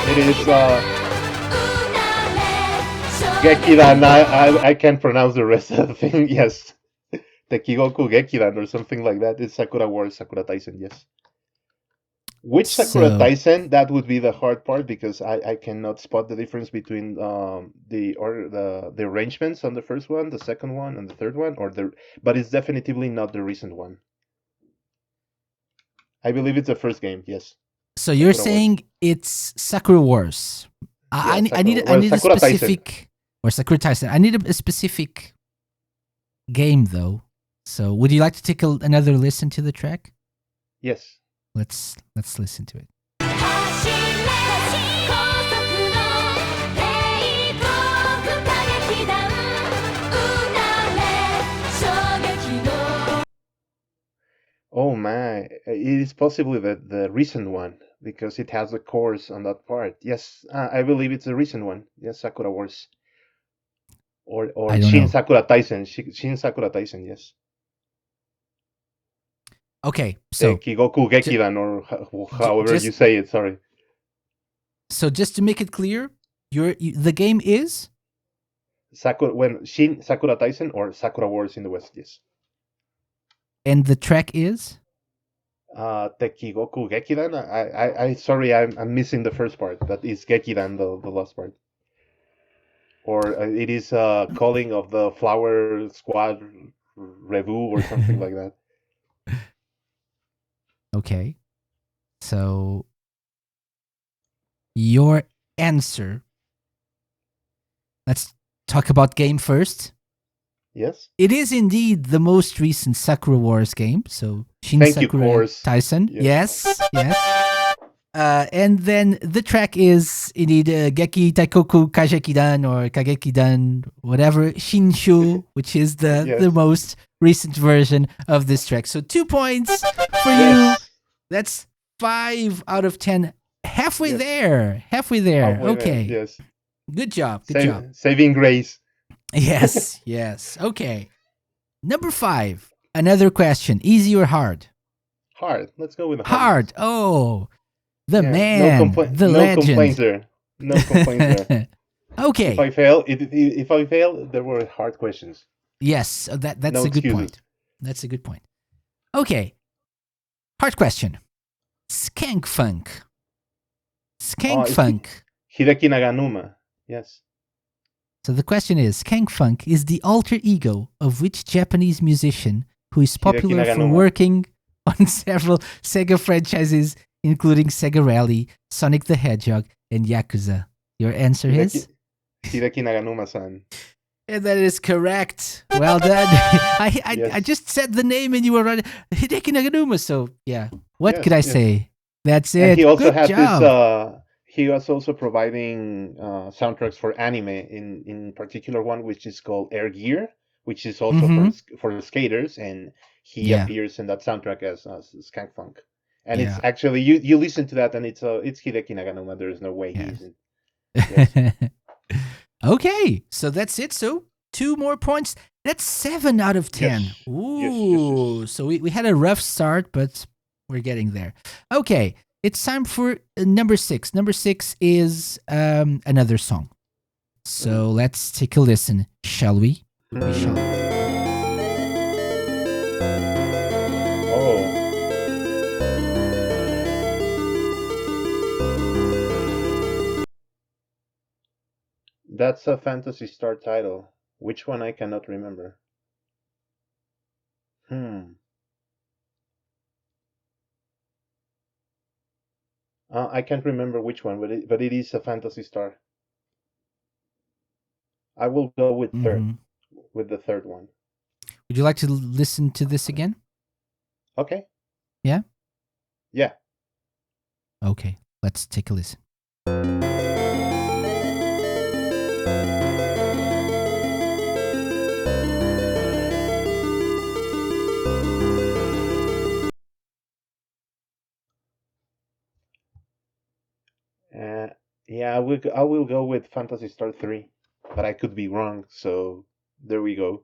It is Gekidan, I can't pronounce the rest of the thing. Yes. Tekigoku Gekidan or something like that. It's Sakura Wars, Sakura Taisen, yes. Which Sakura So, Taisen? That would be the hard part because I cannot spot the difference between the arrangements on the first one, the second one, and the third one, but it's definitively not the recent one. I believe it's the first game. Yes, so you're Sakura Wars. saying it's Sakura Wars. Yeah, I need I well, need a Sakura Taisen. specific or Sakura Taisen. I need a specific game though. So would you like to take another listen to the track? Yes. Let's listen to it. 走れ高速の帝国歌劇団うなれ衝撃の Oh my, it is possibly the recent one because it has the chorus on that part. Yes, I believe it's the recent one. Yes, Sakura Wars or I don't Shin know. Sakura Taisen. Shin Sakura Taisen. Yes. Okay, so Kigoku Gekidan or however just you say it. Sorry. so just to make it clear, the game is Shin Sakura Taisen or Sakura Wars in the West. Yes. and the track is Tekigoku Gekidan. I sorry, I'm missing the first part. That is Gekidan, the last part. Or it is calling of the Flower Squad Revu or something like that. okay. So your answer. Let's talk about game first. Yes. It is indeed the most recent Sakura Wars game. So Shin Thank you, Sakura Course. Taisen. Yes. Yes. And then the track is indeed Geki Taikoku Kagekidan or Kagekidan, whatever, Shinshu, which is the Yes. most recent version of this track. So 2 points for you. Yes. That's 5 out of 10. Halfway Yes. there. Halfway there. Halfway there, Okay. Yes. Good job. Good job. Saving grace. Yes. Yes. Okay. Number 5. Another question. Easy or hard? Hard. Let's go with the Hard. Oh, the Yeah, man. The no legend. complaints there. No complaints there. Okay. If I fail, there were hard questions. Yes, so that's No a good excuses. point. That's a good point. Okay. Hard question. Skank Funk. Skank it's Funk. Hideki Naganuma. Yes. So the question is, Skank Funk is the alter ego of which Japanese musician who is popular for Naganuma. working on several Sega franchises, including Sega Rally, Sonic the Hedgehog, and Yakuza? Your answer is? Hideki Naganuma-san. And that is correct. Well done. I Yes. just said the name and you were right. Hideki Naganuma. So yeah, what Yes, could I yes. say? That's it. And he also Good had job. this. He was also providing soundtracks for anime. In particular, one which is called Air Gear, which is also for skaters, and he Yeah. appears in that soundtrack as Skank Funk. And it's Yeah. actually you listen to that, and it's Hideki Naganuma. There is no way Yes. he isn't. Okay, so that's it. So 2 more points. That's 7 out of 10. Yes. Ooh, Yes. so we had a rough start, but we're getting there. Okay, it's time for number 6. Number 6 is another song. So let's take a listen, shall we? We shall. Oh. That's a Phantasy Star title. Which one I cannot remember. I can't remember which one, but it is a Phantasy Star. I will go with Mhm. with the third one. Would you like to listen to this again? Okay. Yeah? Yeah. Okay, let's take a listen. Yeah, I will go with Phantasy Star 3, but I could be wrong. So there we go.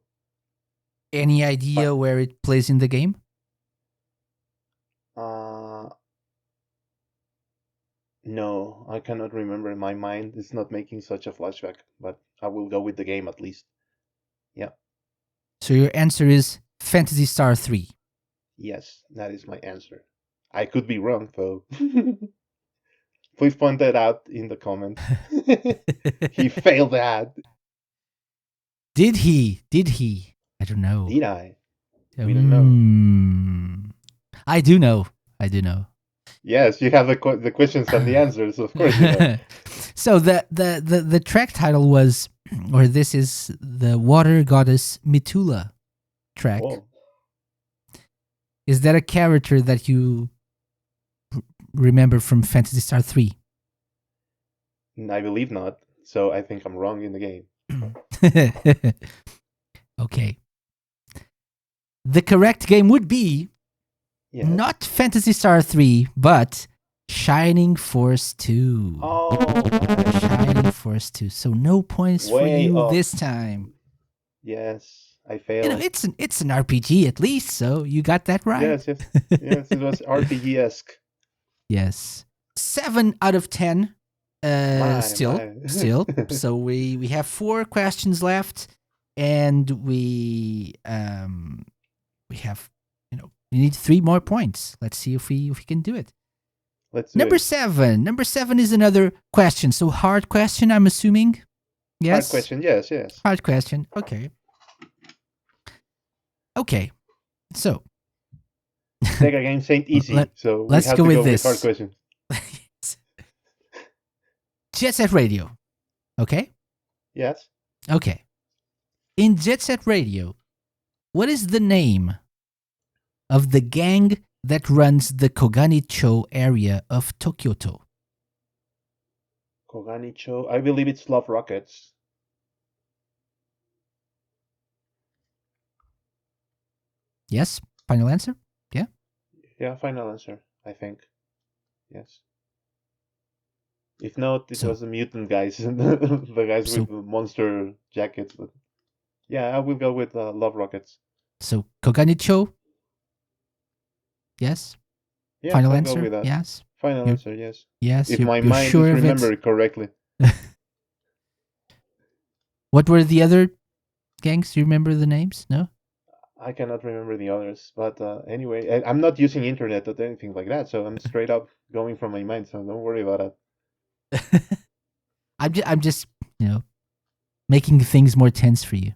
Any idea where it plays in the game? Uh, No, I cannot remember. My mind is not making such a flashback, but I will go with the game at least. Yeah. So your answer is Fantasy Star 3. Yes, that is my answer. I could be wrong, though. Please point that out in the comments. He failed that. Did he? Did he? I don't know. Did I? We don't know. I do know. I do know. Yes, you have the questions and the answers, of course. You know. So the track title was, or this is the Water Goddess Mitula track. Oh, Is that a character that you remember from Phantasy Star 3? I believe not. So I think I'm wrong in the game. Okay. The correct game would be Yes. not Phantasy Star 3, but Shining Force 2. Oh, Shining Force 2. So no points for Way you off. this time. yes, I You failed. know, it's an RPG at least, so you got that right. Yes, yes, it was RPG-esque. Yes. 7 out of 10. Still. My. So we have 4 questions left, and we have, we need 3 more points. Let's see if we can do it. Let's do Number it. 7. Number 7 is another question. So hard question, I'm assuming. Yes. Hard question. Yes, yes. Hard question. Okay. Okay. So Sega games ain't easy, so let's we have go to with go this. with hard questions. Jet Set Radio. Okay? Yes. Okay. In Jet Set Radio, what is the name of the gang that runs the Koganicho area of Tokyoto? Koganicho. I believe it's Love Rockets. Yes? Final answer? Yeah? Yeah, final answer, I think. Yes. If not, it So- was the mutant guys, the guys So- with the monster jackets. But yeah, I will go with Love Rockets. So Koganicho? Yes? Yeah, Final I'll answer? go with that. Yes? Final You- answer, yes. Yes? If you're, my you're mind sure is of it? remembered correctly. What were the other gangs? Do you remember the names? No? I cannot remember the others, but anyway, I'm not using internet or anything like that, so I'm straight up going from my mind. So don't worry about it. I'm just, making things more tense for you.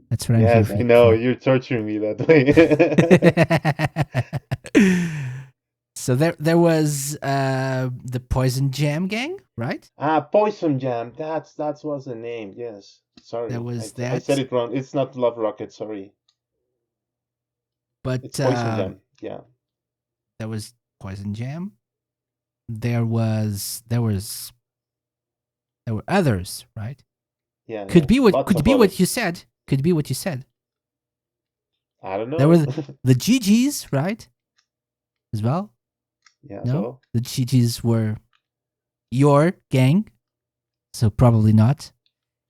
That's what I'm here Yes, for. I know you're torturing me that way. So there was the Poison Jam gang, right? Poison Jam. That was the name. Yes, sorry. There was I that. said it wrong. It's not Love Rocket. Sorry, But it's Poison Jam. Yeah. there was Poison Jam. There were others, right? Yeah. Could be what Lots could of be what others. you said. Could be what you said. I don't know. There were the GGs, right? As well. yeah. No, So the GGs were your gang, so probably not.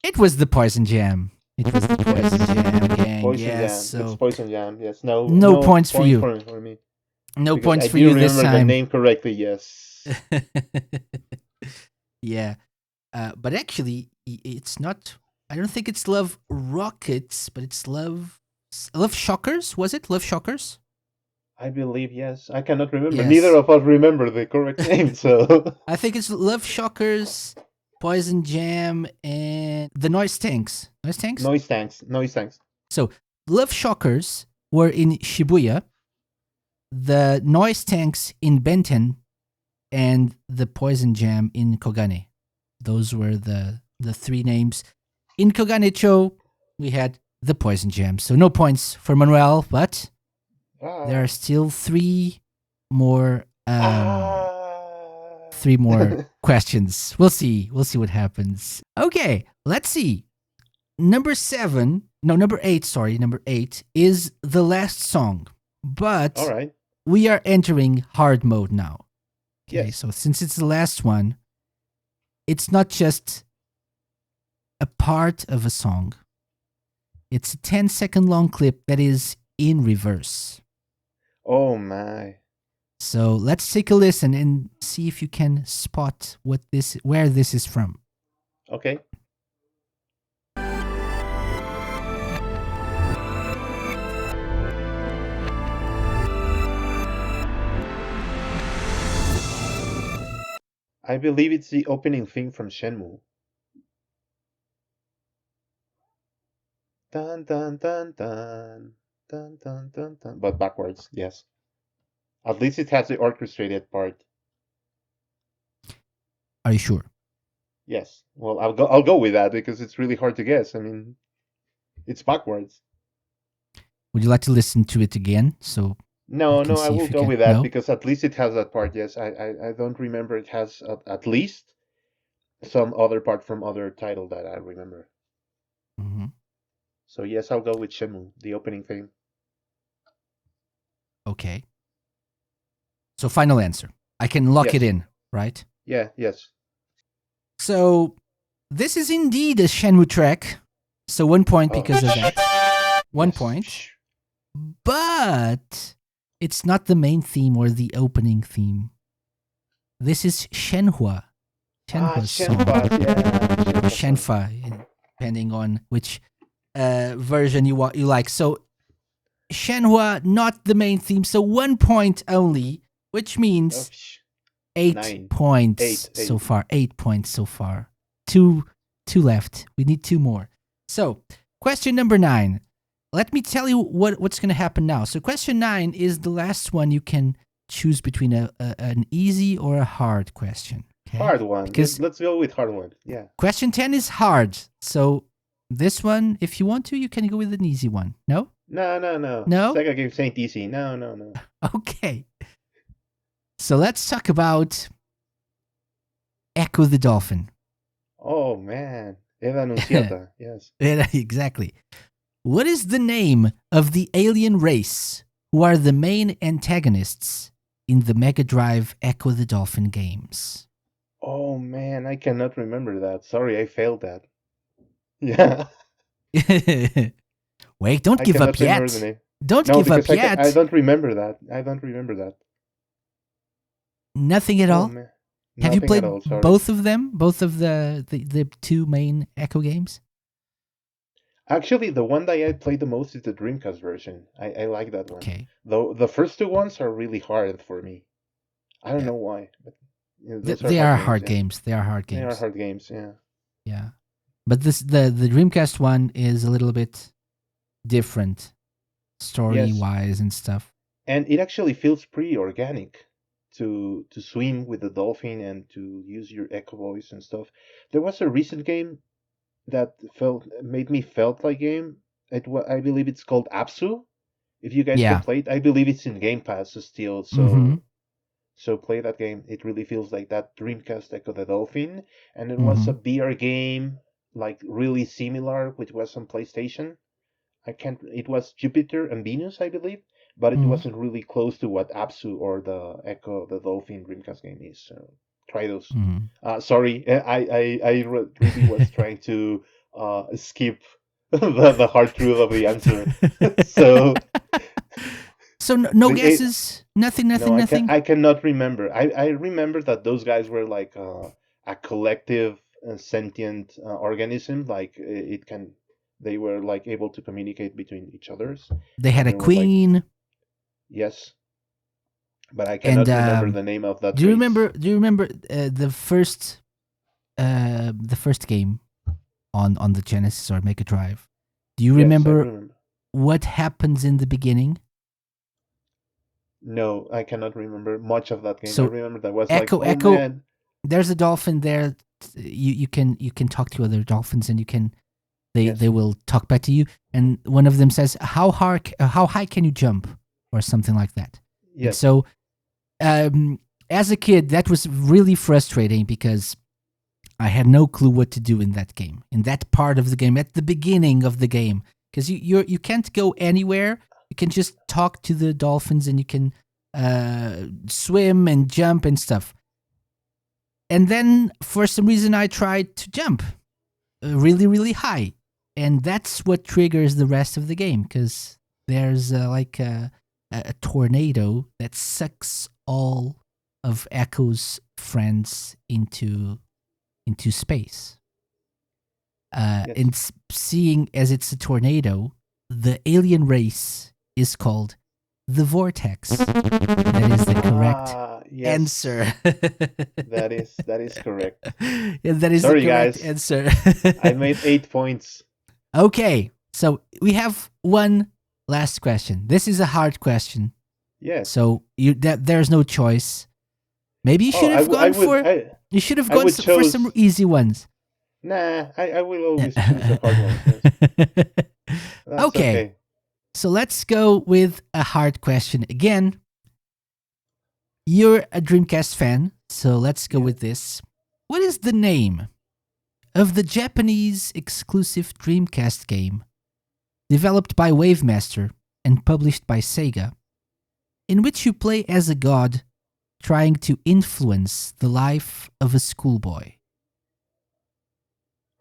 It was the Poison Jam. It was the Poison Jam gang. Poison Yes. Jam. So It's Poison Jam. Yes. No. No points for you. For me. no Because points I for do you this remember the time. name correctly. Yes. Yeah. But actually, it's not. I don't think it's Love Rockets, but it's Love Shockers. Was it Love Shockers? I believe yes. I cannot remember. Yes. Neither of us remember the correct name. So I think it's Love Shockers, Poison Jam, and the Noise Tanks. Noise Tanks. noise tanks. Noise tanks. So Love Shockers were in Shibuya, the Noise Tanks in Benten, and the Poison Jam in Kogane. Those were the 3 names. In Koganicho, we had the Poison Jam. So no points for Manuel, but there are still 3 more 3 more questions. We'll see what happens. Okay, let's see. Number 8, sorry, number 8 is the last song. But All right. we are entering hard mode now. Okay, Yes. so since it's the last one, it's not just a part of a song. It's a 10-second long clip that is in reverse. Oh my. So let's take a listen and see if you can spot where this is from. Okay. I believe it's the opening theme from Shenmue. Dun dun dun dun dun dun dun dun. But backwards, yes. At least it has the orchestrated part. Are you sure? Yes. Well, I'll go with that because it's really hard to guess. I mean, it's backwards. Would you like to listen to it again? So No, you can no, I see will if you go can. with that No? because at least it has that part. Yes, I don't remember it has at least some other part from other title that I remember. Mm-hmm. So yes, I'll go with Shenmue, the opening theme. Okay. So final answer. I can lock Yes. it in, right? Yeah, yes. So this is indeed a Shenmue track. So 1 point because of that. 1 Yes. point. But it's not the main theme or the opening theme. This is Shenhua. Shenhua's song. Shenhua, yeah. Or Shenfa, depending on which version you like. So Shenhua, not the main theme. So 1 point only, which means 8 9. points Eight. so far. 8 points so far. Two left. We need 2 more. So question number 9. Let me tell you what's going to happen now. So question 9 is the last one. You can choose between an easy or a hard question. Okay? Hard one. Because Let's go with hard one. Yeah. question 10 is hard. So this one, if you want to, you can go with an easy one. No? No. No? SEGA games ain't easy. No. Okay. So let's talk about Echo the Dolphin. Oh man, Eva Anunciata. Yes. Exactly. What is the name of the alien race who are the main antagonists in the Mega Drive Echo the Dolphin games? Oh man, I cannot remember that. Sorry, I failed that. Yeah. Wait, don't I give up cannot remember the yet. name. Don't No, give up because yet. I don't remember that. Nothing at Oh all? man. Have you Nothing played at all, sorry. both of them? Both of the 2 main Echo games? Actually, the one that I played the most is the Dreamcast version. I like that one. Okay. Though the first 2 ones are really hard for me. I don't Yeah. know why, but those They are hard yeah. games. They are hard They are games. hard games, yeah. Yeah. But the Dreamcast one is a little bit different story-wise and stuff. And it actually feels pretty organic to swim with the dolphin and to use your echo voice and stuff. There was a recent game that made me felt like game. I believe it's called Apsu. If you guys Yeah. can play it, I believe it's in Game Pass still. So Mhm. so play that game. It really feels like that Dreamcast Echo the Dolphin. And it was a VR game like really similar, which was on PlayStation. It was Jupiter and Venus, I believe, but it wasn't really close to what Apsu or the Echo the Dolphin Dreamcast game is. So try those. Sorry, I really was trying to skip the hard truth of the answer. So no The- guesses? Nothing. I cannot remember. I remember that those guys were like a collective sentient organism. Like they were like able to communicate between each others. They had a They were, like- queen. Yes, but I cannot remember the name of that. Do you race. remember? Do you remember the first game on the Genesis or Mega Drive? Do you Yes, I remember what happens in the beginning? No, I cannot remember much of that game. So, I remember that was Echo- like, oh Echo- man, There's a dolphin there. You can talk to other dolphins, and they will talk back to you. And one of them says, "How high can you jump?" or something like that. And yes, so, as a kid, that was really frustrating because I had no clue what to do in that game, in that part of the game, at the beginning of the game, because you can't go anywhere. You can just talk to the dolphins, and you can swim and jump and stuff. And then, for some reason, I tried to jump really, really high, and that's what triggers the rest of the game, because there's like a tornado that sucks all of Echo's friends into space. Yes. And seeing as it's a tornado, the alien race is called the Vortex. That is the correct Yes. answer. That is correct. Yeah, that is Sorry, the correct guys. answer. I made 8 points. Okay, so we have one last question. This is a hard question, Yes. so there's no choice. Maybe you should have gone for you should have I gone would for chose- some easy ones. Nah, I will always choose the hard ones. Yes. That's Okay. So let's go with a hard question again. You're a Dreamcast fan, so let's go Yeah. with this. What is the name of the Japanese exclusive Dreamcast game developed by Wavemaster and published by Sega, in which you play as a god trying to influence the life of a schoolboy?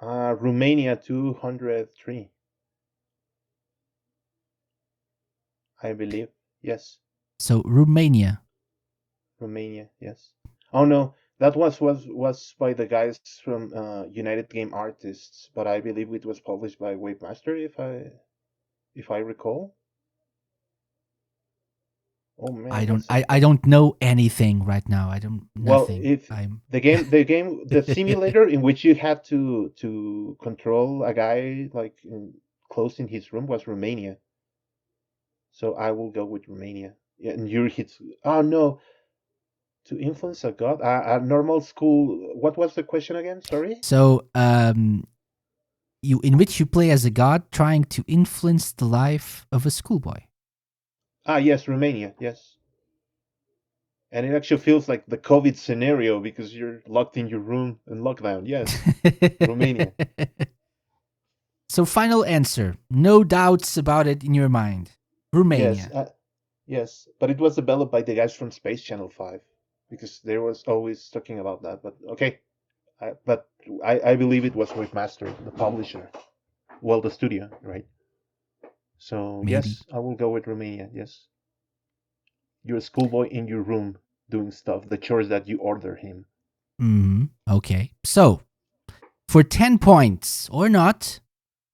Romania 203. I believe. Yes. So Romania. Romania. Yes. Oh no, that was by the guys from United Game Artists, but I believe it was published by Wavemaster, if I recall. Oh man. I don't know anything right now. I don't Well, nothing. if I'm the simulator in which you had to control a guy like closed in his room was Romania. So I will go with Romania. Yeah, and your hits. Oh no, to influence a god, a normal school. What was the question again? Sorry. So, you in which you play as a god trying to influence the life of a schoolboy. Yes, Romania. Yes. And it actually feels like the COVID scenario because you're locked in your room and lockdown. Yes, Romania. So, final answer. No doubts about it in your mind. Romania. Yes, yes, but it was developed by the guys from Space Channel 5 because they was always talking about that. But okay, I believe it was Wavemaster, the publisher, well, the studio, right? So Maybe. yes, I will go with Romania. Yes, you're a schoolboy in your room doing stuff, the chores that you order him. Okay. So, for 10 points or not,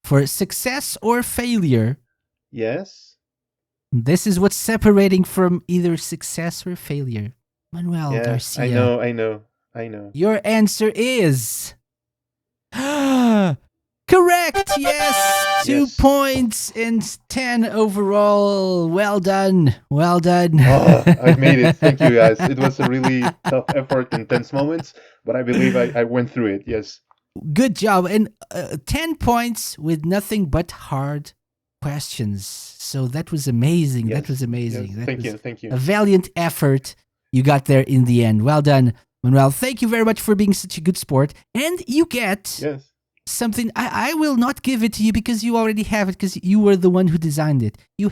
for success or failure, Yes. this is what's separating from either success or failure. Manuel Yeah, Garcia. I know. Your answer is correct. Yes, 2 Yes. points and 10 overall. Well done. Well done. Oh, I made it. Thank you, guys. It was a really tough effort, intense moments, but I believe I went through it. Yes. Good job. And 10 points with nothing but hard questions. So that was amazing. That Yes, was amazing. yes. That Thank was you. Thank you. a valiant effort. You got there in the end. Well done, Manuel. Thank you very much for being such a good sport. And you get Yes. something. I will not give it to you because you already have it because you were the one who designed it. You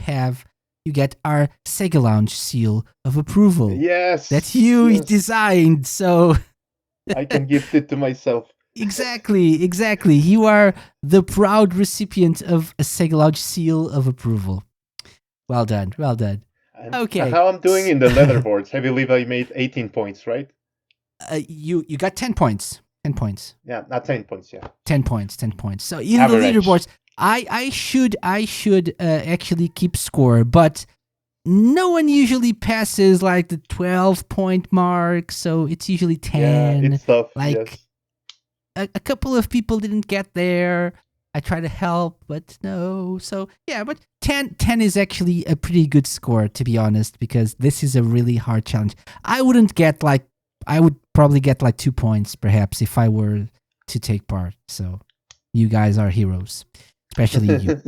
get our SEGA Lounge seal of approval Yes. that you Yes. designed. So I can gift it to myself. exactly. You are the proud recipient of a SEGA Lounge seal of approval. Well done. And Okay. how I'm doing in the leaderboards, I believe I made 18 points, right? You got 10 points. 10 points. Yeah, not 10 points, yeah. 10 points. So in Average. the leaderboards, I should actually keep score, but no one usually passes like the 12-point mark, so it's usually 10. Yeah, it's tough. like, yes. A couple of people didn't get there. I try to help, but no. So yeah, but 10 is actually a pretty good score, to be honest, because this is a really hard challenge. I would probably get like 2 points perhaps if I were to take part. So you guys are heroes, especially you.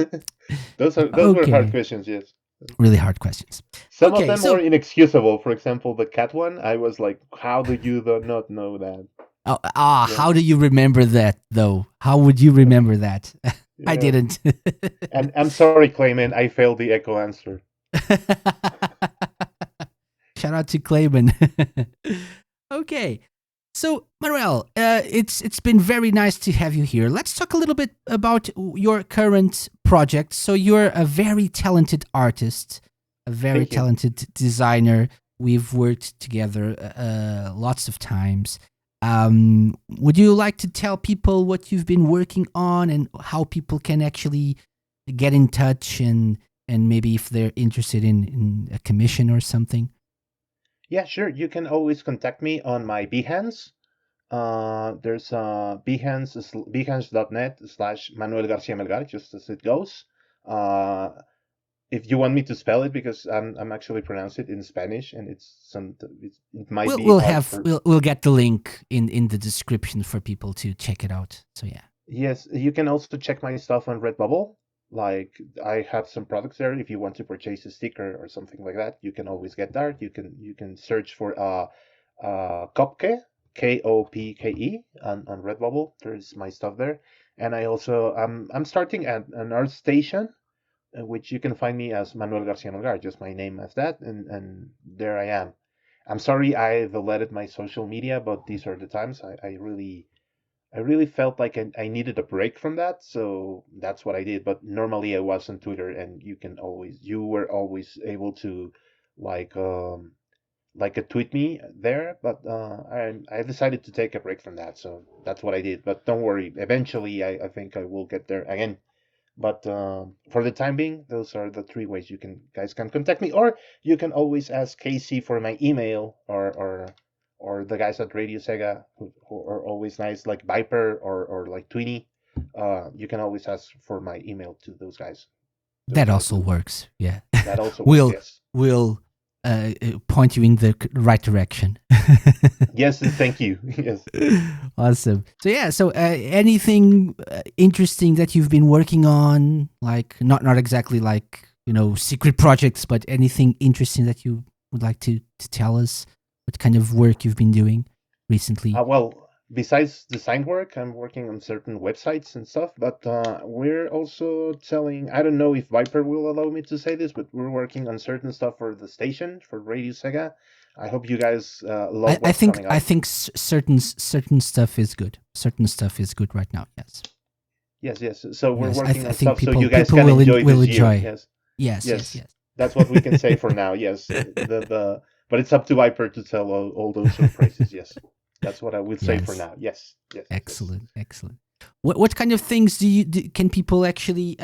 those were Okay. hard questions, yes. Really hard questions. Some Okay, of them so- were inexcusable. For example, the cat one, I was like, how do you not know that? How do you remember that though? How would you remember that? I Yeah. didn't. And I'm sorry, Clayman, I failed the echo answer. Shout out to Clayman. Okay. So, Manuel, it's been very nice to have you here. Let's talk a little bit about your current project. So, you're a very talented artist, a very Thank you. talented designer. we've worked together lots of times. Would you like to tell people what you've been working on and how people can actually get in touch and maybe if they're interested in a commission or something? Yeah, sure. You can always contact me on my Behance. There's behance.net/Manuel Garcia Melgar, just as it goes. Uh, if you want me to spell it, because I'm actually pronounce it in Spanish, and it might We'll be we'll hard have for. we'll get the link in the description for people to check it out. So yeah. Yes, you can also check my stuff on Redbubble. Like I have some products there. If you want to purchase a sticker or something like that, you can always get that. You can search for Kopke, Kopke on Redbubble. There's my stuff there. And I'm starting an art station, which you can find me as Manuel Garcia Melgar, just my name as that, and there I am. I'm sorry I deleted my social media, but these are the times. I really felt like I needed a break from that, so that's what I did. But normally I was on Twitter, and you were always able to like a tweet me there. But I decided to take a break from that, so that's what I did. But don't worry, eventually I think I will get there again. But for the time being, those are the three ways you guys can contact me, or you can always ask Casey for my email, or the guys at Radio Sega who are always nice, like Viper or like Tweenie. You can always ask for my email to those guys. Those That guys also works. Yeah. that also works. we'll Yes. we'll point you in the right direction. Yes. Thank you. Yes. Awesome. So yeah. So anything interesting that you've been working on, like not exactly like secret projects, but anything interesting that you would like to tell us? What kind of work you've been doing recently? Well, besides design work, I'm working on certain websites and stuff, but we're also selling. I don't know if Viper will allow me to say this, but we're working on certain stuff for the station, for Radio Sega. I hope you guys love I what's think coming I up. think certain stuff is good. Certain stuff is good right now. Yes. Yes, yes. So we're Yes. working on think stuff so you guys people can enjoy will this year. enjoy. Yes, Yes. Yes. yes. Yes. That's what we can say for now. Yes, but it's up to Viper to tell all those surprises. Yes, that's what I would say for Yes. now. Yes, yes, yes. Excellent. Excellent. What kind of things can people actually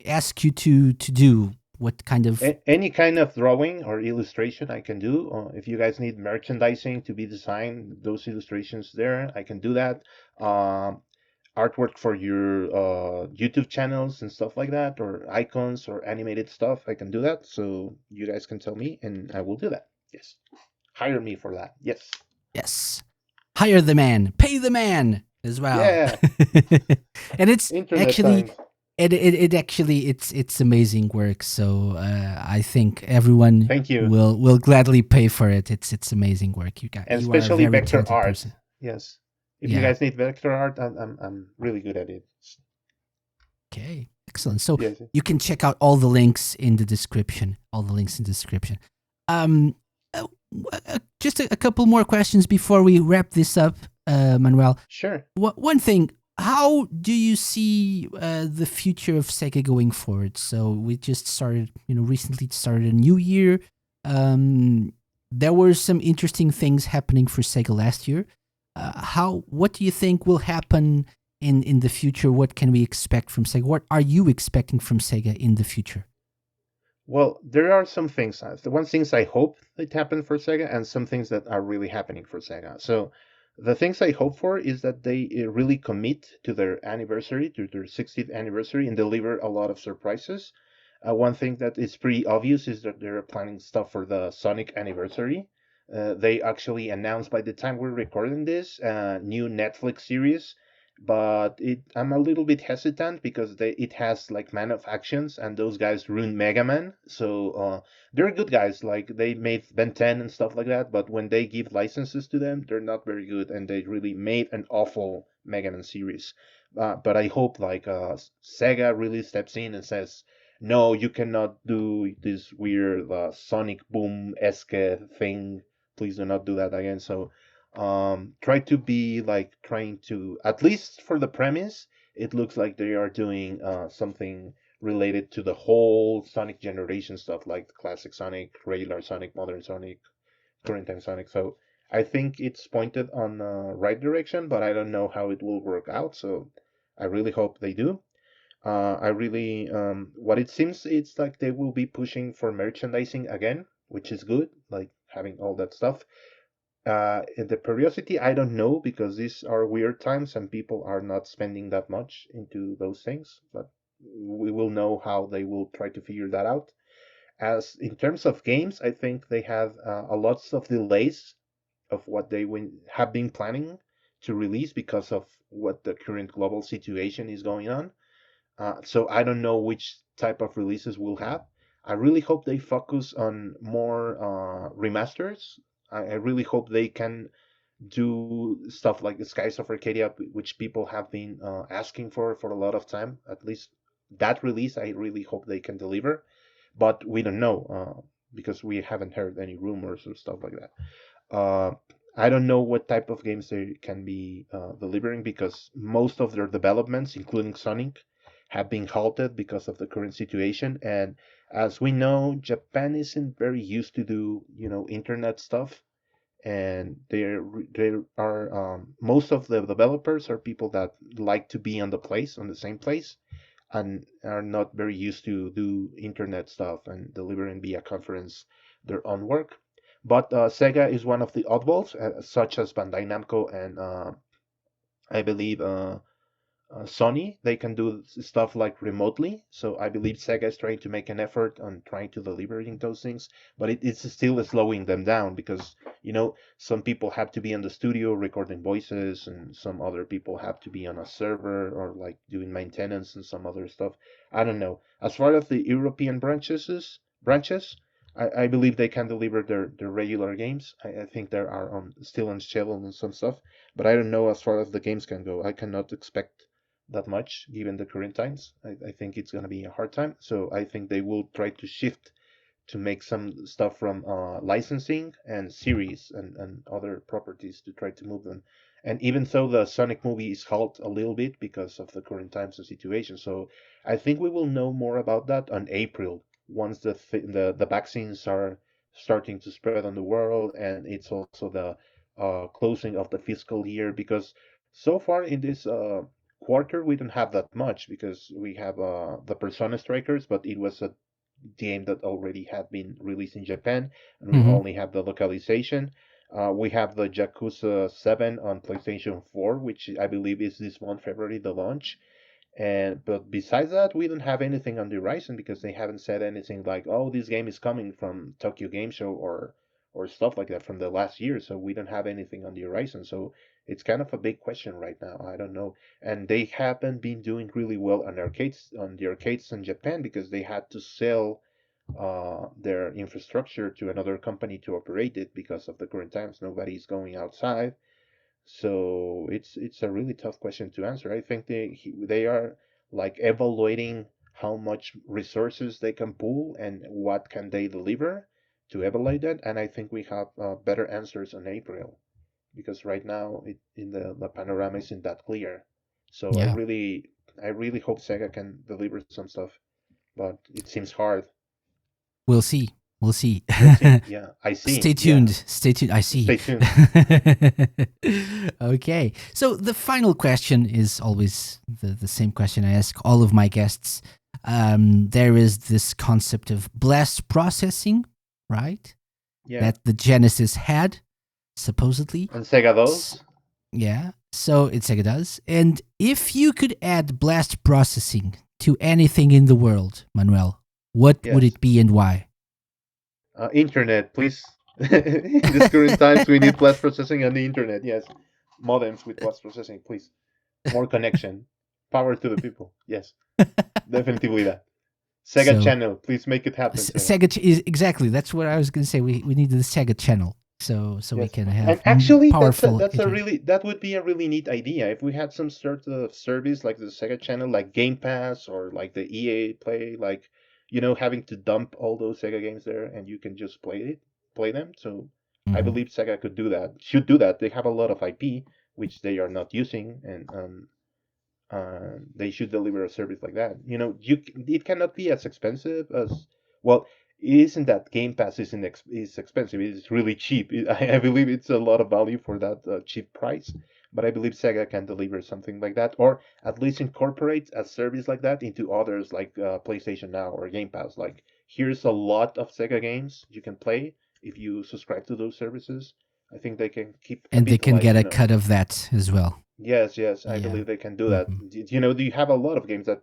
ask you to do? What kind of Any kind of drawing or illustration I can do. If you guys need merchandising to be designed, those illustrations there, I can do that. Um, Artwork for your YouTube channels and stuff like that, or icons or animated stuff, I can do that. So you guys can tell me, and I will do that. Yes, hire me for that. Yes. Yes. Hire the man, pay the man as well. Yeah. And it's Internet actually times. it's amazing work. So I think everyone Thank you, will gladly pay for it. It's amazing work. and You are a especially very vector talented art. person. Yes. If you Yeah. guys need vector art, I'm really good at it. Okay. Excellent. So Yes. you can check out all the links in the description. All the links in the description. Um, just a couple more questions before we wrap this up, Manuel. Sure. One thing, how do you see the future of Sega going forward? So we just started, recently started a new year. There were some interesting things happening for Sega last year. What do you think will happen in the future? What can we expect from Sega? What are you expecting from Sega in the future? Well, there are some things. The one things I hope that happen for Sega, and some things that are really happening for Sega. So, the things I hope for is that they really commit to their anniversary, to their 60th anniversary, and deliver a lot of surprises. One thing that is pretty obvious is that they're planning stuff for the Sonic anniversary. They actually announced by the time we're recording this a new Netflix series, but I'm a little bit hesitant because it has like Man of Actions, and those guys ruined Mega Man. So they're good guys, like they made Ben 10 and stuff like that, but when they give licenses to them, they're not very good, and they really made an awful Mega Man series. But I hope like Sega really steps in and says, no, you cannot do this weird Sonic Boom-esque thing. Please do not do that again. So try to be like trying to, at least for the premise, it looks like they are doing something related to the whole Sonic generation stuff, like classic Sonic, regular Sonic, modern Sonic, current time Sonic. So I think it's pointed on the right direction, but I don't know how it will work out. So I really hope they do. I really, what it seems, it's like they will be pushing for merchandising again, which is good, like having all that stuff. The periodicity, I don't know because these are weird times and people are not spending that much into those things, but we will know how they will try to figure that out. As in terms of games, I think they have a lots of delays of what they have been planning to release because of what the current global situation is going on. So I don't know which type of releases we'll have. I really hope they focus on more remasters. I really hope they can do stuff like the Skies of Arcadia, which people have been asking for a lot of time. At least that release, I really hope they can deliver. But we don't know because we haven't heard any rumors or stuff like that. Uh, I don't know what type of games they can be delivering because most of their developments, including Sonic, have been halted because of the current situation. And as we know, Japan isn't very used to do, internet stuff. And there are most of the developers are people that like to be on the same place, and are not very used to do internet stuff and delivering via conference their own work. But Sega is one of the oddballs, such as Bandai Namco and I believe Sony. They can do stuff like remotely. So I believe Sega is trying to make an effort on trying to deliver in those things, but it's still slowing them down because some people have to be in the studio recording voices, and some other people have to be on a server or like doing maintenance and some other stuff. I don't know. As far as the European branches, I believe they can deliver their regular games. I think there are still on schedule and some stuff, but I don't know as far as the games can go. I cannot expect that much given the current times. I think it's going to be a hard time. So I think they will try to shift to make some stuff from licensing and series and other properties to try to move them. And even though the Sonic movie is halt a little bit because of the current times and situation, so I think we will know more about that on April once the vaccines are starting to spread on the world, and it's also the closing of the fiscal year because so far in this quarter we don't have that much because we have the Persona Strikers, but it was a game that already had been released in Japan, and we Hmm. only have the localization. We have the Yakuza 7 on PlayStation 4, which I believe is this month, February, the launch. And but besides that, we don't have anything on the horizon because they haven't said anything like, "Oh, this game is coming from Tokyo Game Show," or stuff like that from the last year. So we don't have anything on the horizon. So it's kind of a big question right now. I don't know. And they haven't been doing really well on the arcades in Japan because they had to sell their infrastructure to another company to operate it because of the current times. Nobody's going outside, so it's a really tough question to answer. I think they are like evaluating how much resources they can pull and what can they deliver to evaluate that. And I think we have better answers on April because right now in the panorama isn't that clear. So Yeah, I really hope Sega can deliver some stuff, but it seems hard. we'll see. We'll see. We'll see. Yeah, I see. Stay Yeah, tuned. Stay tuned. I see. stay tuned. Okay. So the final question is always the same question I ask all of my guests. There is this concept of blast processing, right? Yeah, That the Genesis had, supposedly. and Sega S- those. Yeah. So it Sega does. And if you could add blast processing to anything in the world, Manuel, what would Yes. it be and why? Internet, please. In these current times, we need blast processing on the internet. Yes, modems with blast processing, please. More connection, power to the people. Yes, definitely that. Sega So channel, please make it happen, Sega. Sega is exactly that's what I was going to say. We need the Sega channel so we Yes, can and have actually, powerful internet. that would be a really neat idea if we had some sort of service like the Sega channel, like Game Pass or like the EA Play, like having to dump all those Sega games there and you can just play them. So I Hmm. believe Sega should do that. They have a lot of IP which they are not using, and They should deliver a service like that. It cannot be as expensive as, well, it isn't that Game Pass is expensive. It's really cheap. I believe it's a lot of value for that cheap price. But I believe Sega can deliver something like that, or at least incorporate a service like that into others like PlayStation Now or Game Pass. Like, here's a lot of Sega games you can play if you subscribe to those services. I think they can And they can capitalize, get a cut of that as well. Yes, I Yeah. believe they can do that. Do you have a lot of games that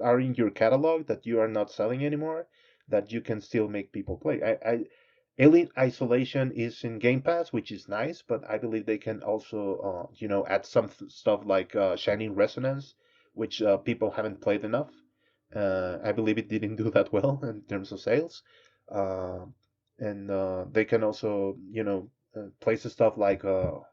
are in your catalog that you are not selling anymore that you can still make people play? Alien Isolation is in Game Pass, which is nice, but I believe they can also, add some stuff like Shining Resonance, which people haven't played enough. I believe it didn't do that well in terms of sales. Uh, and they can also, place stuff like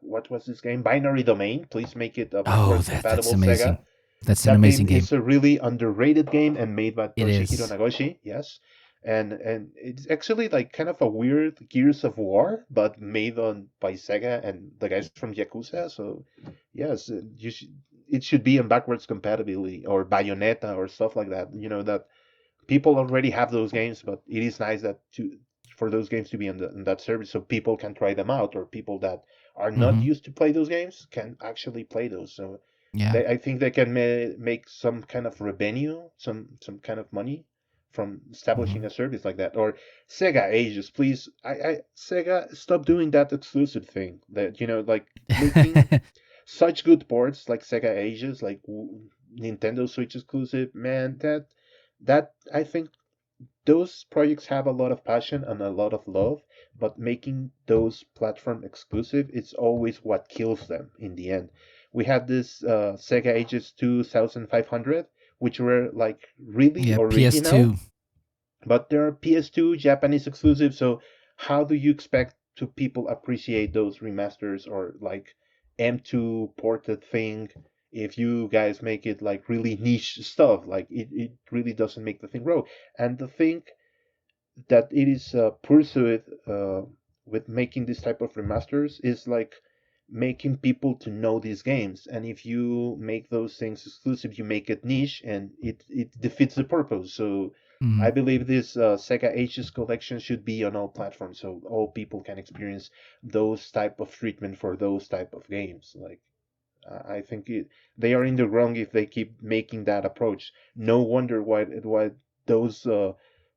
what was this game? Binary Domain. Please make it Oh, backwards that's compatible Sega. amazing. That's an That amazing game game. is a really underrated game and made by It Toshihiro is. Nagoshi. Yes, and it's actually like kind of a weird Gears of War, but made on by Sega and the guys from Yakuza. So yes, it should be in backwards compatibility or Bayonetta or stuff like that. That people already have those games, but it is nice that to for those games to be in that service so people can try them out, or people that are not Hmm. used to play those games can actually play those. So Yeah. I think they can make some kind of revenue, some kind of money from establishing Hmm. a service like that. Or Sega Ages, please. Sega, stop doing that exclusive thing. That like making such good ports like Sega Ages, like Nintendo Switch exclusive. Man, that I think those projects have a lot of passion and a lot of love, but making those platform exclusive, it's always what kills them in the end. We had this Sega Ages 2500, which were like really Yeah. original, PS2. but they're PS2 Japanese exclusive. So how do you expect to people appreciate those remasters or like M2 ported thing if you guys make it like really niche stuff? Like it really doesn't make the thing grow. And the thing that it is pursued with making this type of remasters is like making people to know these games. And if you make those things exclusive, you make it niche, and it defeats the purpose. So I Hmm. believe this Sega Ages collection should be on all platforms, so all people can experience those type of treatment for those type of games. Like I think they are in the wrong if they keep making that approach. No wonder why those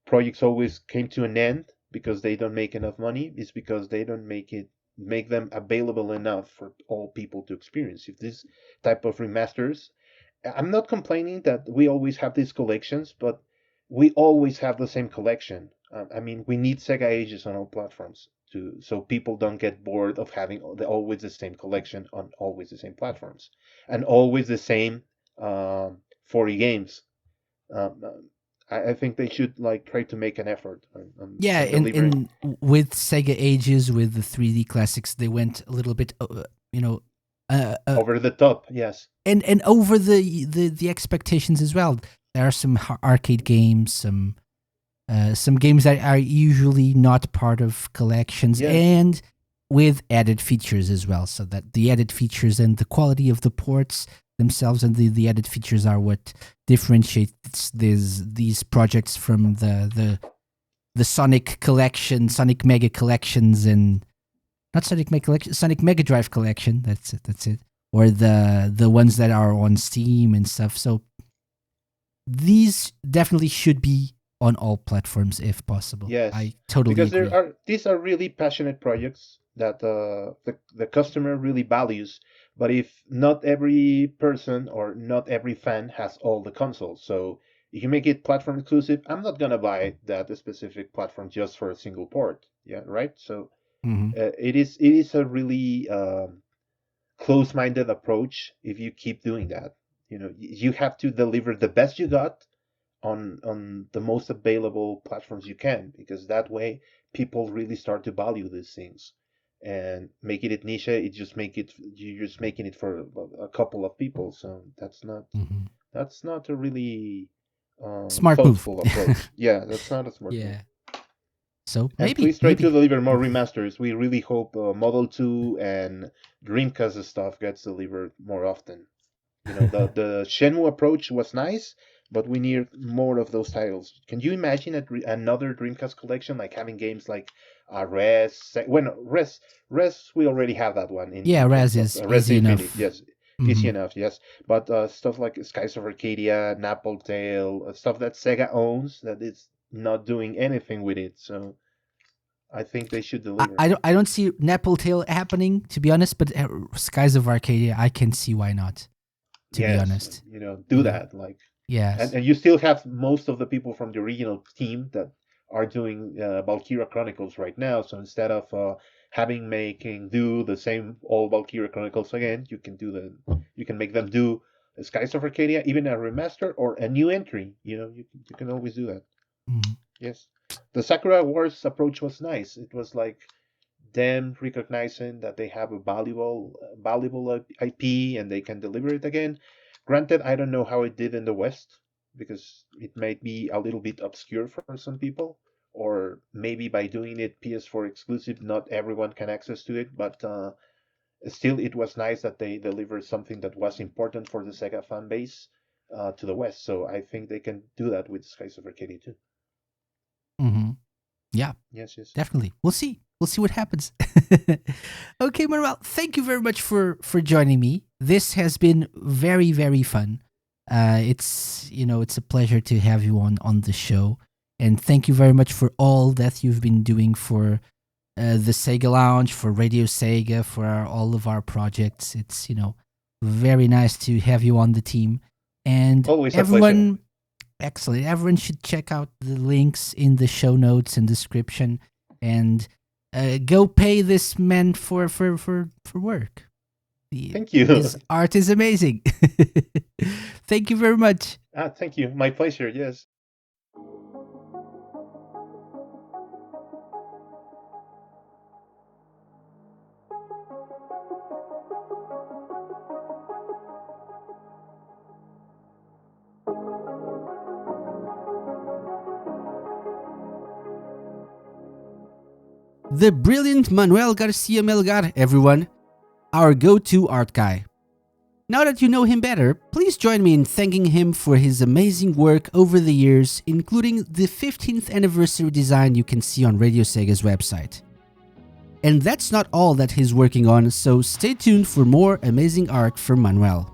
projects always came to an end, because they don't make enough money. It's because they don't make them available enough for all people to experience. If this type of remasters, I'm not complaining that we always have these collections, but we always have the same collection. I mean, we need Sega Ages on all platforms to so people don't get bored of having always the same collection on always the same platforms and always the same 40 games. Um, I think they should like try to make an effort Yeah, on delivering in with Sega Ages, with the 3D classics, they went a little bit, you know, uh, uh, over the top. Yes, and over the expectations as well. There are some arcade games, some games that are usually not part of collections, yes, and with added features as well. So that the added features and the quality of the ports themselves and the added features are what differentiates these projects from the Sonic collection, Sonic Mega collections, and not Sonic Mega collection, Sonic Mega Drive collection. That's it. That's it. Or the ones that are on Steam and stuff. So these definitely should be on all platforms if possible. yes. I totally Because agree. these are really passionate projects that the customer really values. But if not every person or not every fan has all the consoles, so if you make it platform exclusive, I'm not gonna buy that specific platform just for a single port. Yeah, right. So Hmm. it is a really close-minded approach if you keep doing that. You have to deliver the best you got on the most available platforms you can, because that way people really start to value these things. And making it niche, you're just making it for a couple of people. So Hmm. that's not a really Smart move. thoughtful approach. Yeah, that's not a smart move. Yeah. So And maybe, please try to maybe. deliver more remasters. We really hope Model 2 and Dreamcast stuff gets delivered more often. The Shenmue approach was nice, but we need more of those titles. Can you imagine another Dreamcast collection, like having games like Res, we already have that one Yeah, in Res terms of is Res easy Infinite, enough. yes, easy Hmm. enough, yes. But stuff like Skies of Arcadia, Napple Tale, stuff that Sega owns that it's not doing anything with it. So I think they should deliver. I don't see Nepal Tail happening, to be honest, but Skies of Arcadia, I can see why not, to be Yes, honest. do Yeah. that. Like, Yes. and you still have most of the people from the original team that are doing Valkyria Chronicles right now. So instead of making do the same old Valkyria Chronicles again, you can make them do Skies of Arcadia, even a remaster or a new entry. You can always do that. Mhm. Yes, the Sakura Wars approach was nice. It was like them recognizing that they have a valuable IP and they can deliver it again. Granted, I don't know how it did in the West because it might be a little bit obscure for some people, or maybe by doing it PS4 exclusive, not everyone can access to it. But still, it was nice that they delivered something that was important for the Sega fan base to the West. So I think they can do that with Skies of Arcadia too. Hmm. Yeah, Yes, yes. definitely. We'll see. We'll see what happens. Okay, Manuel, thank you very much for joining me. This has been very, very fun. It's a pleasure to have you on the show, and thank you very much for all that you've been doing for the Sega Lounge, for Radio Sega, for all of our projects. It's very nice to have you on the team, and Always a pleasure. everyone. Excellent. Everyone should check out the links in the show notes and description, and go pay this man for work. Thank you. His art is amazing. Thank you very much. Thank you. My pleasure. Yes. The brilliant Manuel García Melgar, everyone, our go-to art guy. Now that you know him better, please join me in thanking him for his amazing work over the years, including the 15th anniversary design you can see on Radio Sega's website. And that's not all that he's working on, so stay tuned for more amazing art from Manuel.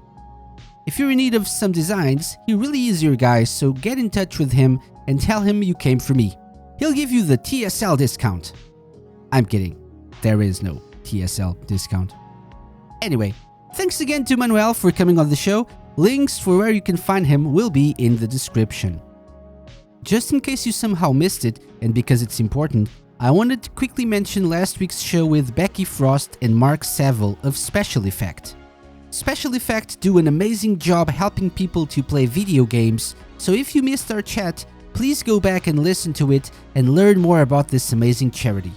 If you're in need of some designs, he really is your guy, so get in touch with him and tell him you came from me. He'll give you the TSL discount. I'm kidding. There is no TSL discount. Anyway, thanks again to Manuel for coming on the show. Links for where you can find him will be in the description. Just in case you somehow missed it, and because it's important, I wanted to quickly mention last week's show with Becky Frost and Mark Saville of Special Effect. Special Effect do an amazing job helping people to play video games, so if you missed our chat, please go back and listen to it and learn more about this amazing charity.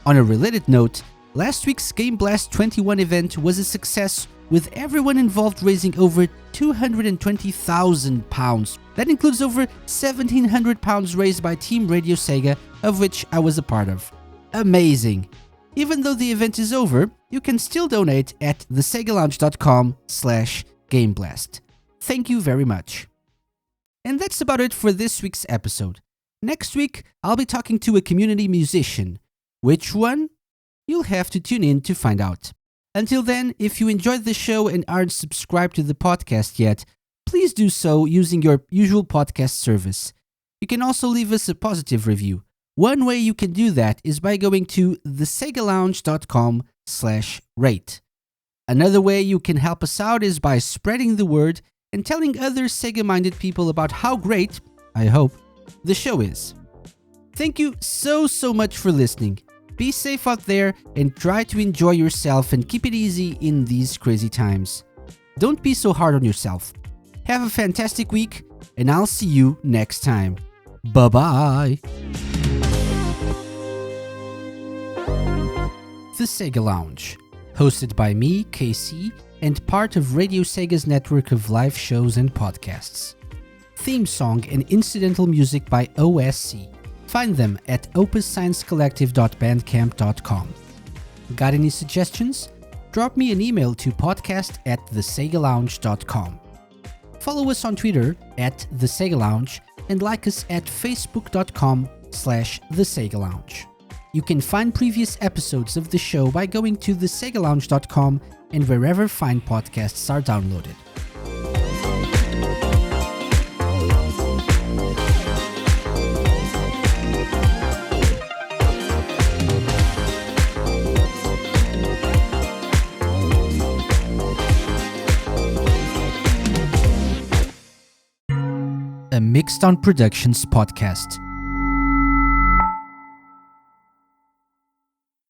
On a related note, last week's Game Blast 21 event was a success, with everyone involved raising over £220,000. That includes over £1,700 raised by Team Radio Sega, of which I was a part of. Amazing! Even though the event is over, you can still donate at thesegalounge.com/gameblast. Thank you very much. And that's about it for this week's episode. Next week, I'll be talking to a community musician. Which one? You'll have to tune in to find out. Until then, if you enjoyed the show and aren't subscribed to the podcast yet, please do so using your usual podcast service. You can also leave us a positive review. One way you can do that is by going to thesegalounge.com/rate. Another way you can help us out is by spreading the word and telling other Sega-minded people about how great, I hope, the show is. Thank you so much for listening. Be safe out there and try to enjoy yourself and keep it easy in these crazy times. Don't be so hard on yourself. Have a fantastic week, and I'll see you next time. Bye-bye. The Sega Lounge, hosted by me, KC, and part of Radio Sega's network of live shows and podcasts. Theme song and incidental music by OSC. Find them at opussciencecollective.bandcamp.com. Got any suggestions? drop me an email to podcast@thesegalounge.com. Follow us on Twitter @thesegalounge and like us at facebook.com/thesegalounge. You can find previous episodes of the show by going to thesegalounge.com and wherever fine podcasts are downloaded. A Mixed On Productions podcast.